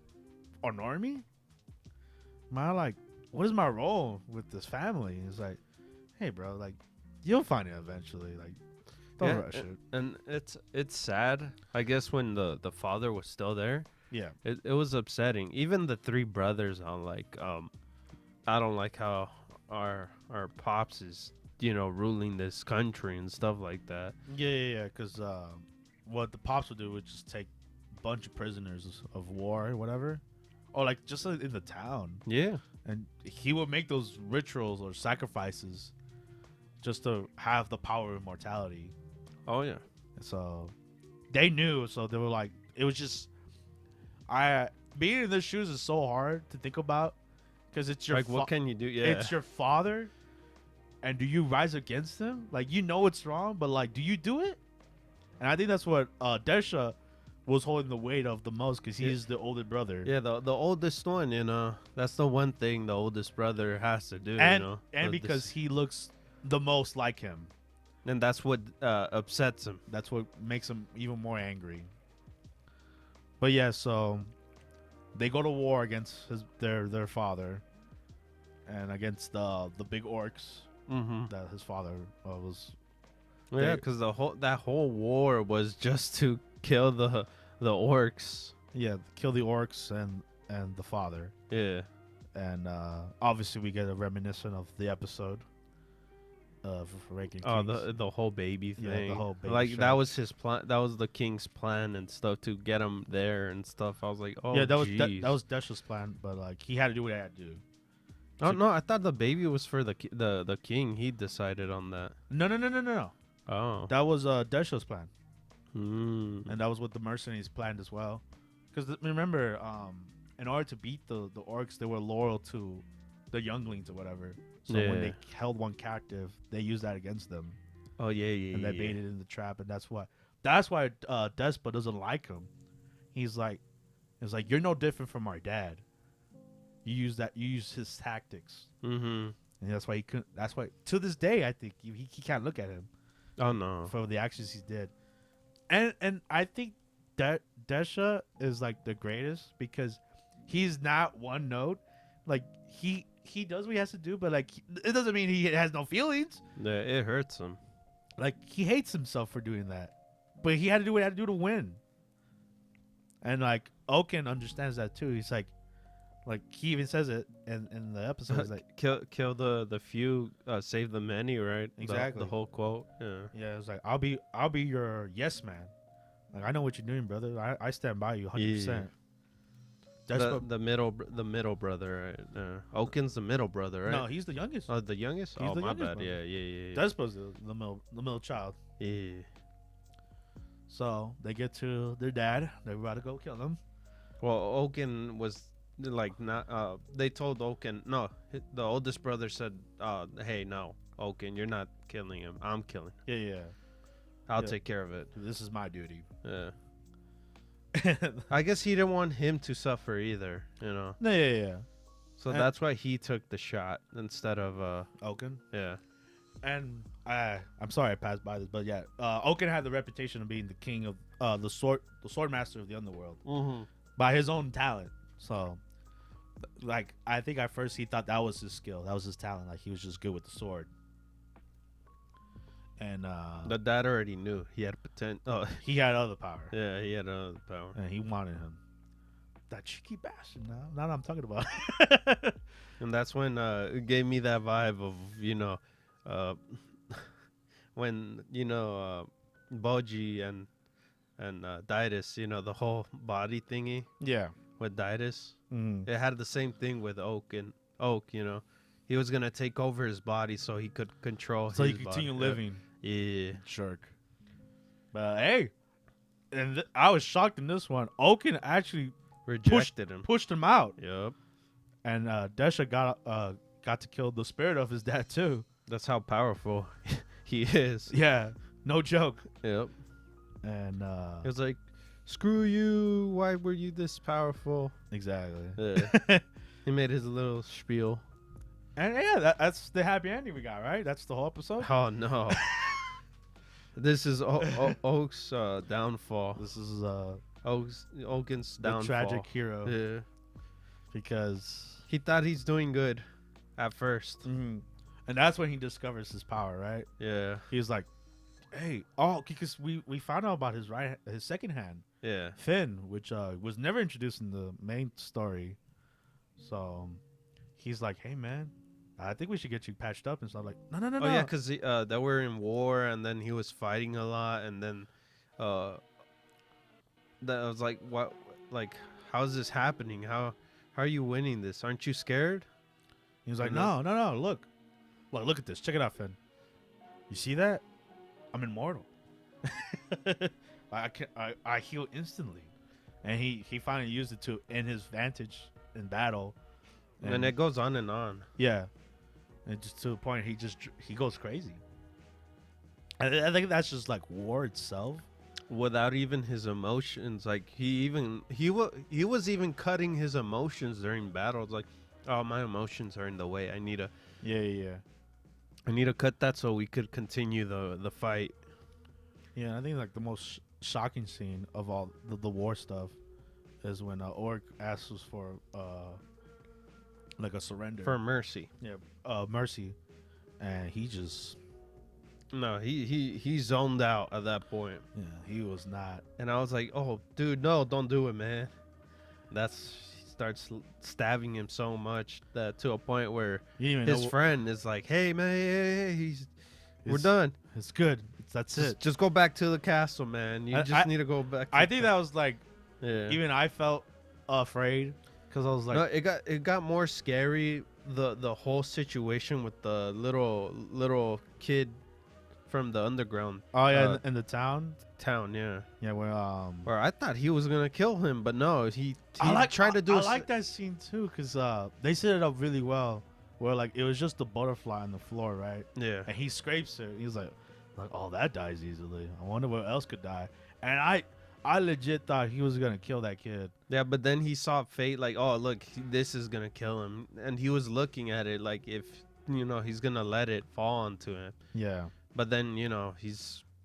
a normie? Am I like, what is my role with this family? It's like, hey, bro, like, you'll find it eventually. Like, don't rush it. And it's sad. I guess when the father was still there, yeah, it was upsetting. Even the three brothers on like, I don't like how our pops is, ruling this country and stuff like that. Yeah. Because what the pops would do would just take a bunch of prisoners of war or whatever. Or like just in the town. Yeah. And he would make those rituals or sacrifices just to have the power of immortality. Oh, yeah. So they knew. So they were like, it was just, being in their shoes is so hard to think about. Because it's your what can you do? Yeah. It's your father. And do you rise against him? Like, it's wrong, but like, do you do it? And I think that's what Desha was holding the weight of the most, because he's the older brother. Yeah, the oldest one, that's the one thing the oldest brother has to do, and because he looks the most like him, and that's what upsets him. That's what makes him even more angry. But yeah, so they go to war against their father, and against the big orcs that his father was. Yeah, because that whole war was just to kill the orcs. Yeah, kill the orcs and the father. Yeah. And obviously we get a reminiscent of the episode of Ranking Kings. Oh, the whole baby thing. Yeah, the whole baby like show. that was his plan. That was the king's plan and stuff to get him there and stuff. I was like, oh, yeah, that was Desha's plan, but like he had to do what he had to do. Oh no, I thought the baby was for the king. He decided on that. No. Oh. That was Desha's plan, Mm. and that was what the mercenaries planned as well. Because remember, in order to beat the orcs, they were loyal to the younglings or whatever. So when they held one captive, they used that against them. Oh yeah. And they baited in the trap, and that's why Despa doesn't like him. He's like, you're no different from our dad. You use his tactics, and that's why he couldn't. That's why to this day I think he can't look at him. Oh no. For the actions he did, and I think that Desha is like the greatest because he's not one note. Like he does what he has to do, but like it doesn't mean he has no feelings. Yeah, it hurts him. Like he hates himself for doing that, but he had to do what he had to do to win. And like Ouken understands that too. He's like he even says it in the episode. He's like kill the few, save the many, right? Exactly. The whole quote. Yeah. Yeah, it's like I'll be your yes man. Like I know what you're doing, brother. I stand by you 100%. The middle brother, right? Ouken's the middle brother, right? No, he's the youngest. Oh, the youngest? He's oh, the my youngest bad. brother. Yeah. Despa's the middle child. Yeah. So they get to their dad. They're about to go kill him. Well, Ouken was like not. They told Ouken no. The oldest brother said, "Hey, no, Ouken, you're not killing him. I'm killing him. Yeah. I'll take care of it. This is my duty." Yeah. I guess he didn't want him to suffer either, you know. Yeah. So that's why he took the shot instead of Ouken. Yeah. And I'm sorry I passed by this, but yeah, Ouken had the reputation of being the king of the sword master of the underworld by his own talent. So, like, I think at first he thought that was his skill, that was his talent. Like he was just good with the sword. And the dad already knew he had potential. Oh, he had other power. Yeah, he had other power, and he wanted him. That cheeky bastard. Now that I'm talking about. And that's when it gave me that vibe of when Boji and Daitis, the whole body thingy. Yeah. With Daitis, it had the same thing with Oak. He was gonna take over his body so he could control. So his he could continue body. living. Yeah. Shark. But hey, and I was shocked in this one. Ouken actually pushed him out. Yep. And Desha got to kill the spirit of his dad too. That's how powerful he is. Yeah, no joke. Yep. And he was like, "Screw you! Why were you this powerful?" Exactly. Yeah. He made his little spiel. And yeah, that's the happy ending we got, right? That's the whole episode. Oh no. This is Oak's downfall. This is Ouken's downfall. The tragic hero. Yeah. Because he thought he's doing good at first. And that's when he discovers his power, right? Yeah. He's like, hey, because we found out about his second hand. Yeah. Finn, which was never introduced in the main story. So he's like, hey man, I think we should get you patched up and stuff. Like, no. Oh yeah, because they were in war, and then he was fighting a lot, and then that was like, what? Like, how's this happening? How are you winning this? Aren't you scared? He was like, no. Look at this. Check it out, Finn. You see that? I'm immortal. I heal instantly, and he finally used it to in his vantage in battle. And it goes on and on. Yeah. And just to the point, he goes crazy. I think that's just like war itself. Without even his emotions, like he was even cutting his emotions during battles. Like, oh, my emotions are in the way. I need to. Yeah. I need to cut that so we could continue the fight. Yeah, I think like the most shocking scene of all the war stuff is when Orc asks us for like a surrender. For mercy. Yeah, mercy, and he just No, he zoned out at that point. yeah, he was not. And I was like, oh, dude, no, don't do it, man. He starts stabbing him so much that to a point where You didn't even his know friend is like, hey, man, hey, we're It's- done. It's good. That's it. Just go back to the castle, man. You just need to go back. To I the think that was like yeah. even I felt afraid because I was like, No, it got more scary. The whole situation with the little kid from the underground. oh yeah, in the town. Town, yeah. Yeah, where Where I thought he was gonna kill him, but no, he tried to do. I like that scene too because they set it up really well. Where like it was just the butterfly on the floor, right? Yeah. And he scrapes it. He's like, oh, that dies easily. I wonder what else could die. And I legit thought he was gonna kill that kid. Yeah, but then he saw fate like, oh look, this is gonna kill him, and he was looking at it like if he's gonna let it fall onto him. Yeah. But then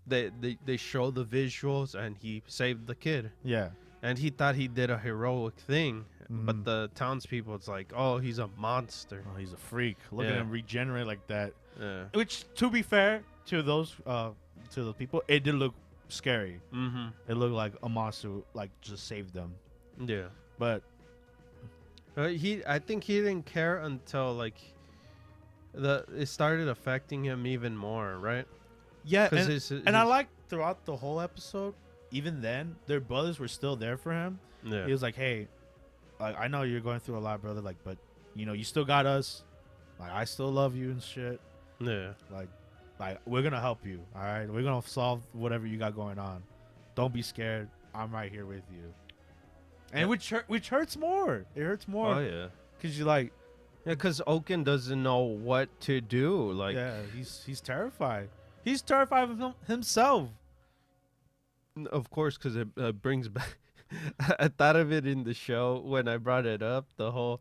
they show the visuals and he saved the kid. Yeah. And he thought he did a heroic thing, Mhm. but the townspeople, it's like, oh, he's a monster. Oh, he's a freak. Look at Yeah. him regenerate like that. Yeah. Which, to be fair to those people, it did look scary. Mm-hmm. It looked like a monster like just saved them. Yeah. But I think he didn't care until like it started affecting him even more, right? yeah, 'Cause and I like throughout the whole episode, even then, their brothers were still there for him. Yeah. He was like, hey, like I know you're going through a lot, brother, like, but you still got us. Like I still love you and shit. Yeah. Like we're gonna help you. All right, we're gonna solve whatever you got going on. Don't be scared. I'm right here with you. And which hurts more. It hurts more. Oh yeah. Cause you like, Yeah, because Ouken doesn't know what to do. Like, yeah, he's terrified. He's terrified of himself. of course, because it brings back. I thought of it in the show when I brought it up. The whole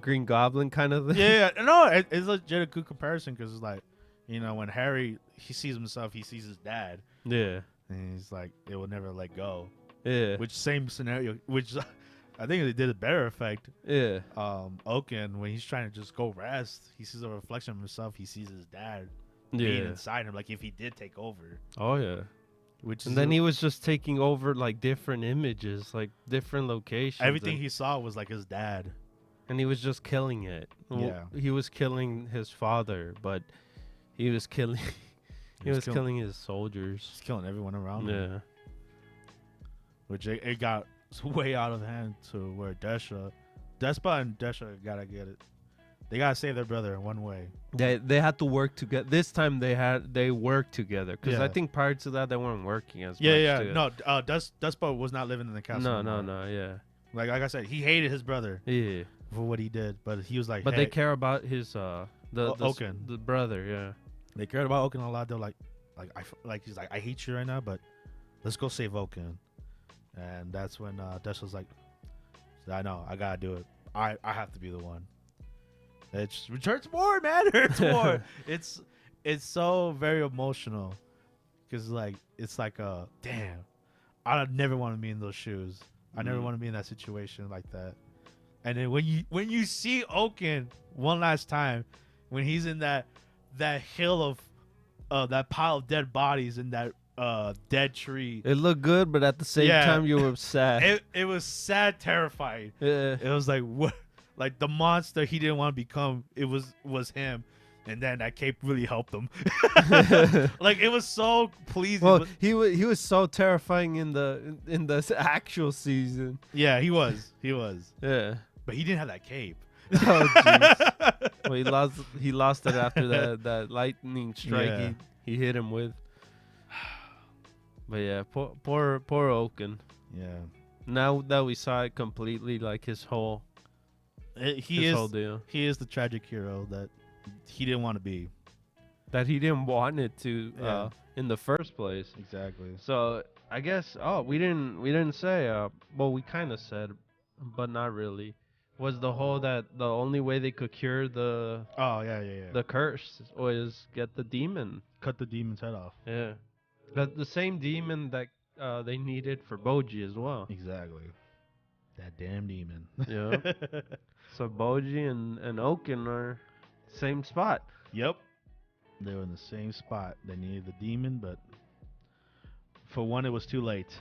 Green Goblin kind of thing. Yeah, no, it's legit a good comparison because it's like, when Harry he sees himself, he sees his dad, Yeah. and he's like, it will never let go. Yeah. Which same scenario, which I think they did a better effect. Yeah. Ouken, when he's trying to just go rest, he sees a reflection of himself. He sees his dad being Yeah. inside him, like if he did take over. Oh yeah. Which And is then he was just taking over like different images, like different locations. everything and, he saw was like his dad. and he was just killing it. Yeah. He was killing his father, but he was killing. he was killing his soldiers. He's killing everyone around him. Yeah. Which it got way out of hand to where Despa and Desha gotta get it. They gotta save their brother in one way. They had to work together. This time they worked together because I Yeah. think prior to that they weren't working as much. Yeah. too. No, Despa was not living in the castle. No. Yeah. Like I said, he hated his brother Yeah. for what he did, but he was like, But hey, they care about his Ouken. the brother. Yeah. They cared about Ouken a lot. They're like he's like, I hate you right now, but let's go save Ouken. And that's when Desh was like, I know, I gotta do it. I have to be the one. It hurts more, man. It hurts more. It's so very emotional because it's like damn, I never want to be in those shoes. I never want to be in that situation like that. And then when you see Ouken one last time, when he's in that hill of that pile of dead bodies in that dead tree. It looked good, but at the same time you were sad. It was sad, terrified. Yeah. It was like what, like the monster he didn't want to become. It was him, and then that cape really helped him. Like it was so pleasing. Well, he was so terrifying in the actual season. Yeah, he was. Yeah. But he didn't have that cape. Oh jeez. Well, he lost it after that lightning strike Yeah. he hit him with. But yeah, poor Ouken. Yeah, Now that we saw it completely, like his whole whole deal, he is the tragic hero that he didn't want to be. that he didn't want it to Yeah. in the first place. Exactly. So I guess we didn't say well, we kind of said, but not really. Was the whole that the only way they could cure the Oh yeah. the curse was get the demon. Cut the demon's head off. Yeah, the same demon that they needed for Boji as well. Exactly. That damn demon. Yeah. So Boji and Ouken are same spot. Yep. They were in the same spot. They needed the demon, but for one, it was too late.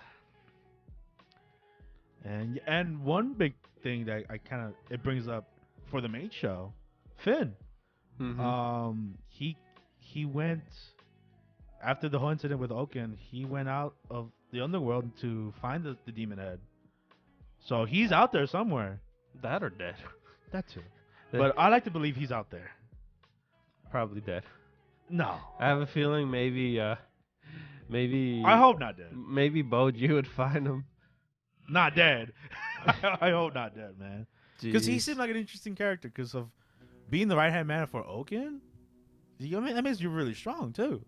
And one big thing that I kind of it brings up for the main show, Finn. He went after the whole incident with Ouken. He went out of the underworld to find the demon head. So he's out there somewhere. That or dead. That too. But I like to believe he's out there. Probably dead. No. I have a feeling maybe I hope not dead. maybe Boji would find him. Not dead. I hope not dead, man. Because he Jeez. seemed like an interesting character because of being the right hand man for Ouken. I mean, that makes you really strong too.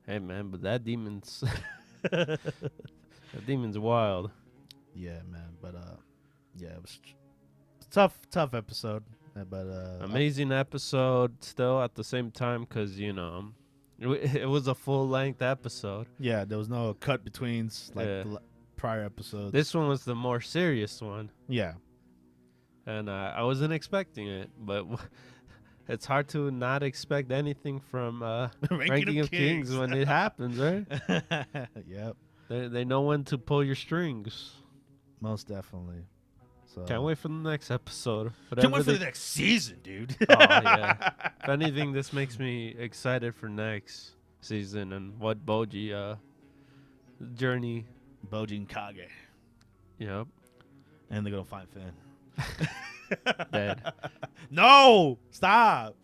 Hey man, but that demon's that demon's wild. Yeah, man. But yeah, it was tough episode. But Amazing episode still at the same time because it was a full length episode. yeah, there was no cut betweens like Yeah. the prior episodes. This one was the more serious one, yeah, and I wasn't expecting it, but it's hard to not expect anything from Ranking of Kings when it happens, right? Yep, They know when to pull your strings. most definitely. So Can't wait for the next episode. Can't wait for the next season, dude. Oh, yeah. If anything, this makes me excited for next season and what Boji journey. Bojin Kage, Yep. and they're gonna find Finn. Dead. No, stop.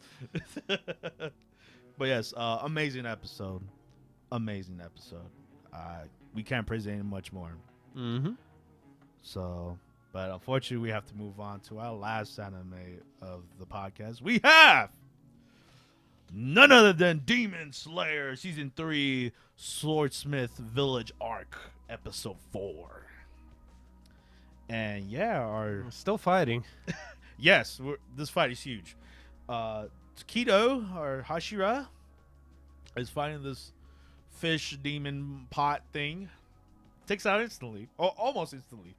But yes, amazing episode. Amazing episode. We can't praise it any much more. Mm-hmm. So, but unfortunately, we have to move on to our last anime of the podcast. We have none other than Demon Slayer Season 3 Swordsmith Village Arc Episode 4. And yeah, Still fighting. yes, this fight is huge. Takedo, or Hashira, is fighting this fish demon pot thing. Takes out instantly, or almost instantly,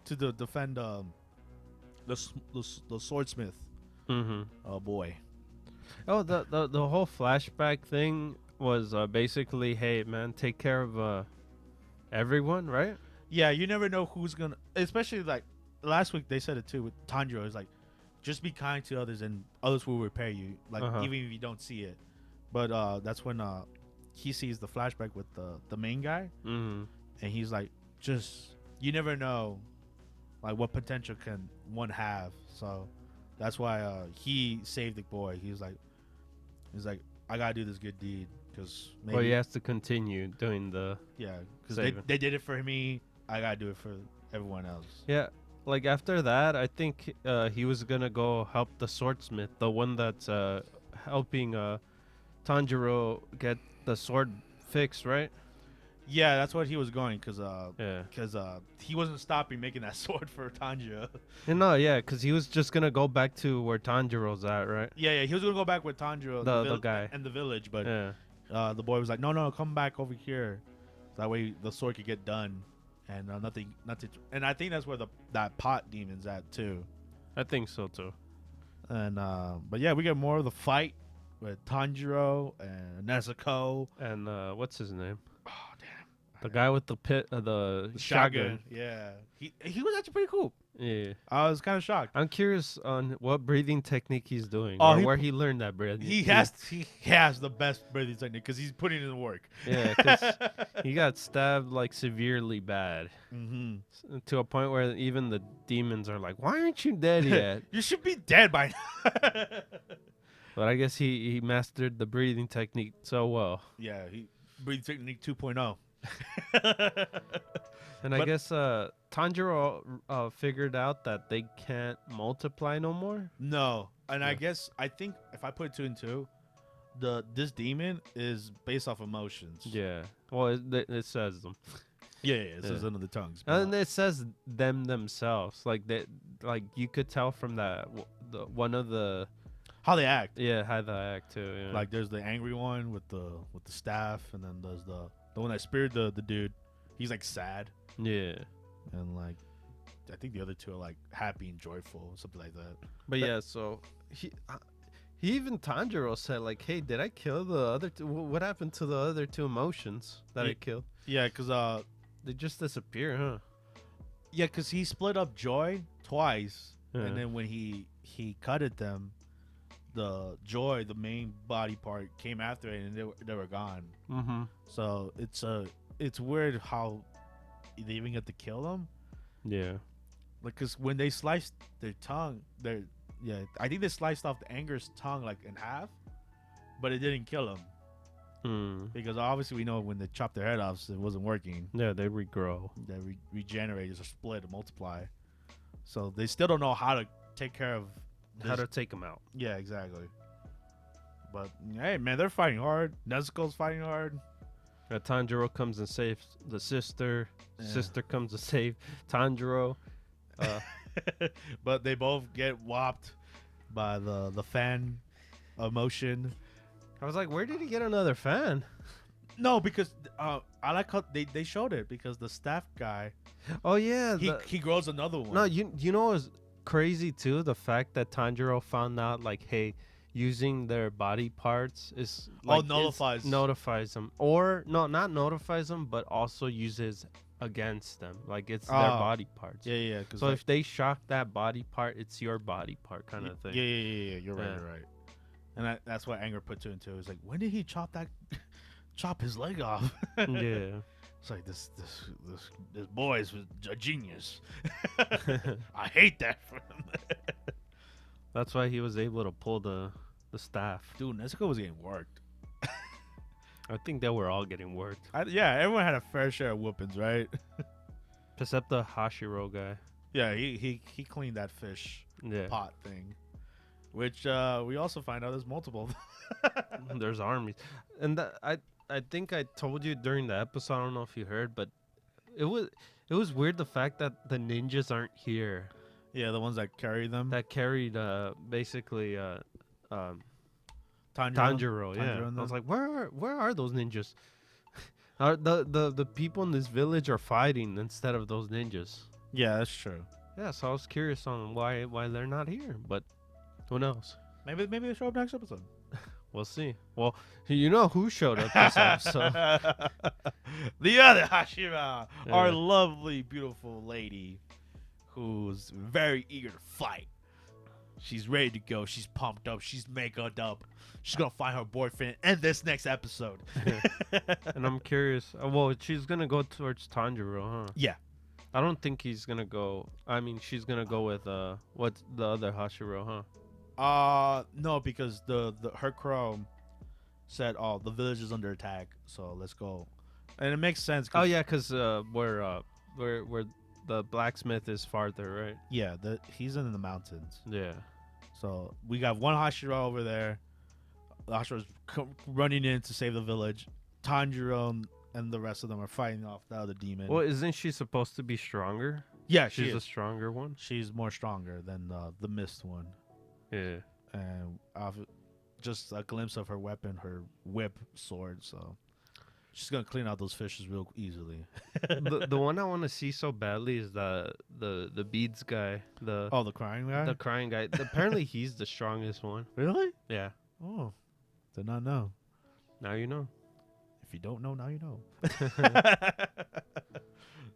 to defend the swordsmith. Mm-hmm. Oh boy. Oh, the whole flashback thing was basically, hey man, take care of everyone, right? Yeah, you never know who's gonna. Especially like last week, they said it too with Tanjiro. It's like, just be kind to others, and others will repay you. Like even if you don't see it. But that's when he sees the flashback with the main guy, Mm-hmm. and he's like, just you never know, like what potential can one have. So that's why he saved the boy. He's like, I gotta do this good deed because maybe Well, he has to continue doing the because saving. they did it for me. I gotta do it for everyone else. Yeah. Like after that, I think he was gonna go help the swordsmith, the one that's helping Tanjiro get the sword fixed, right? Yeah, that's what he was going because Yeah. he wasn't stopping making that sword for Tanjiro. No, yeah, because he was just gonna go back to where Tanjiro's at, right? Yeah, he was gonna go back with Tanjiro, The guy and the village, but Yeah. the boy was like, no, come back over here, so that way the sword could get done, and nothing. And I think that's where that pot demon's at too. I think so too. And but yeah, we get more of the fight with Tanjiro and Nezuko. And what's his name? Oh damn, The guy with the the shotgun. Yeah, he was actually pretty cool. Yeah. I was kind of shocked. I'm curious on what breathing technique he's doing, Oh, or where he learned that breathing. He has the best breathing technique because he's putting in the work. Yeah, because he got stabbed like severely bad Mm-hmm. to a point where even the demons are like, "Why aren't you dead yet?" You should be dead by now. But I guess he mastered the breathing technique so well. Yeah, he breathing technique 2.0. And I guess Tanjiro figured out that they can't multiply no more. No, and I Yeah. guess I think if I put 2 and 2, this demon is based off emotions. Yeah. Well, it says them. Yeah, it says Yeah. under the tongues. And it says them themselves. Like you could tell from that one of the how they act. how they act too. Yeah. Like there's the angry one with the staff, and then there's the one that speared the dude. he's like sad, Yeah. and like I think the other two are like happy and joyful, something like that. But yeah, so he even Tanjiro said like, "Hey, did I kill the other two? What happened to the other two emotions that I killed? Yeah, cause They just disappear, huh?" yeah, cause he split up Joy twice, Yeah. and then when he cutted them, the Joy, the main body part, came after it, and they were gone. Mm-hmm. So it's weird how they even get to kill them. Yeah. Like, cause when they sliced their tongue, I think they sliced off the Anger's tongue like in half, but it didn't kill him because obviously we know when they chopped their head off, it wasn't working. Yeah, they regrow. They regenerate, or split, or multiply. So they still don't know how to take care of How to take them out. Yeah, exactly. But hey, man, they're fighting hard. Nezuko's fighting hard. Tanjiro comes and saves the sister. Yeah. Sister comes to save Tanjiro. But they both get whopped by the fan emotion. I was like, where did he get another fan? No, because I like how they showed it, because the staff guy, Oh yeah, he grows another one. no, you know what's crazy too? The fact that Tanjiro found out like, hey, using their body parts is like notifies them, or no, not notifies them, but also uses against them, like it's their body parts. Yeah. So if they shock that body part, it's your body part kind of thing. Yeah. You're right. And that's what Anger put two and two. It's like, when did he chop his leg off? Yeah. It's like this boy is a genius. I hate that for him. That's why he was able to pull the staff. Dude, Nezuko was getting worked. I think they were all getting worked. Everyone had a fair share of whoopings, right? Except the Hashiro guy. Yeah, he cleaned that fish pot thing. Which we also find out there's multiple. There's armies. And I think I told you during the episode, I don't know if you heard, but it was weird the fact that the ninjas aren't here. Yeah, the ones that carry them. That carried basically Tanjiro, yeah. I was like, where are those ninjas? The people in this village are fighting instead of those ninjas. Yeah, that's true. Yeah, so I was curious on why they're not here, but who knows? Maybe they show up next episode. We'll see. Well, you know who showed up this episode? The other Hashira, our lovely, beautiful lady, who's very eager to fight. She's ready to go. She's pumped up. She's makeup up. She's gonna find her boyfriend in this next episode. And I'm curious. Well, she's gonna go towards Tanjiro, huh? Yeah. I don't think he's gonna go. I mean, she's gonna go with what's the other Hashiro, huh? No, because her crow said, "Oh, the village is under attack, so let's go," and it makes sense. Oh yeah, because where the blacksmith is farther, right? Yeah, he's in the mountains. Yeah. So we got one Hashira over there. The Hashiro's running in to save the village. Tanjiro and the rest of them are fighting off the other demon. Well, isn't she supposed to be stronger? Yeah, she's a stronger one. She's more stronger than the mist one. Yeah. And just a glimpse of her weapon, her whip sword. So she's gonna clean out those fishes real easily. the one I want to see so badly is the beads guy. The crying guy. The crying guy. Apparently, he's the strongest one. Really? Yeah. Oh, did not know. Now you know. If you don't know, now you know.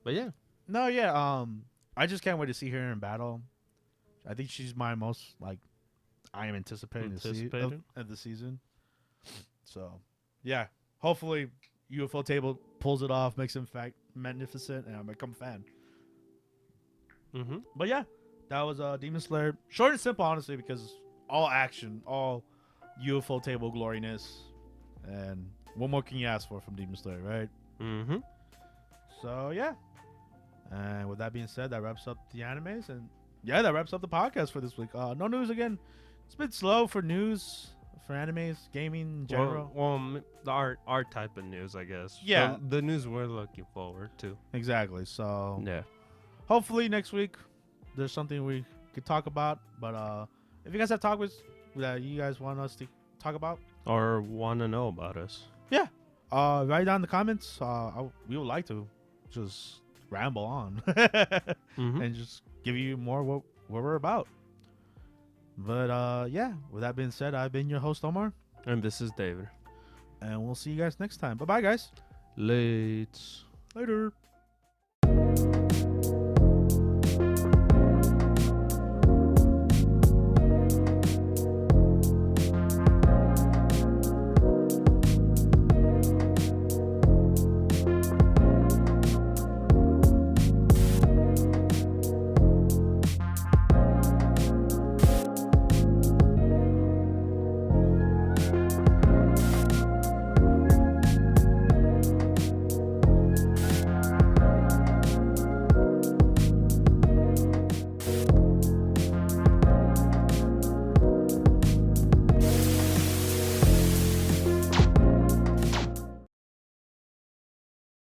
But yeah. No, yeah. I just can't wait to see her in battle. I think she's my most I am anticipating of the season. So, yeah. Hopefully, UFO Table pulls it off, makes him magnificent, and I become a fan. Mm-hmm. But yeah, that was Demon Slayer. Short and simple, honestly, because all action, all UFO Table gloriness, and what more can you ask for from Demon Slayer, right? Mm-hmm. So yeah. And with that being said, that wraps up the animes, and yeah, that wraps up the podcast for this week. No news again. It's been slow for news, for animes, gaming in general. Well, the art type of news, I guess. Yeah. The news we're looking forward to. Exactly. So yeah. Hopefully next week there's something we could talk about. But if you guys have topics that you guys want us to talk about or want to know about us, yeah, write down in the comments. We would like to just ramble on Mhm. and just give you more what we're about. But yeah, with that being said, I've been your host Omar, And this is David. and we'll see you guys next time. Bye bye, guys. Late. Later.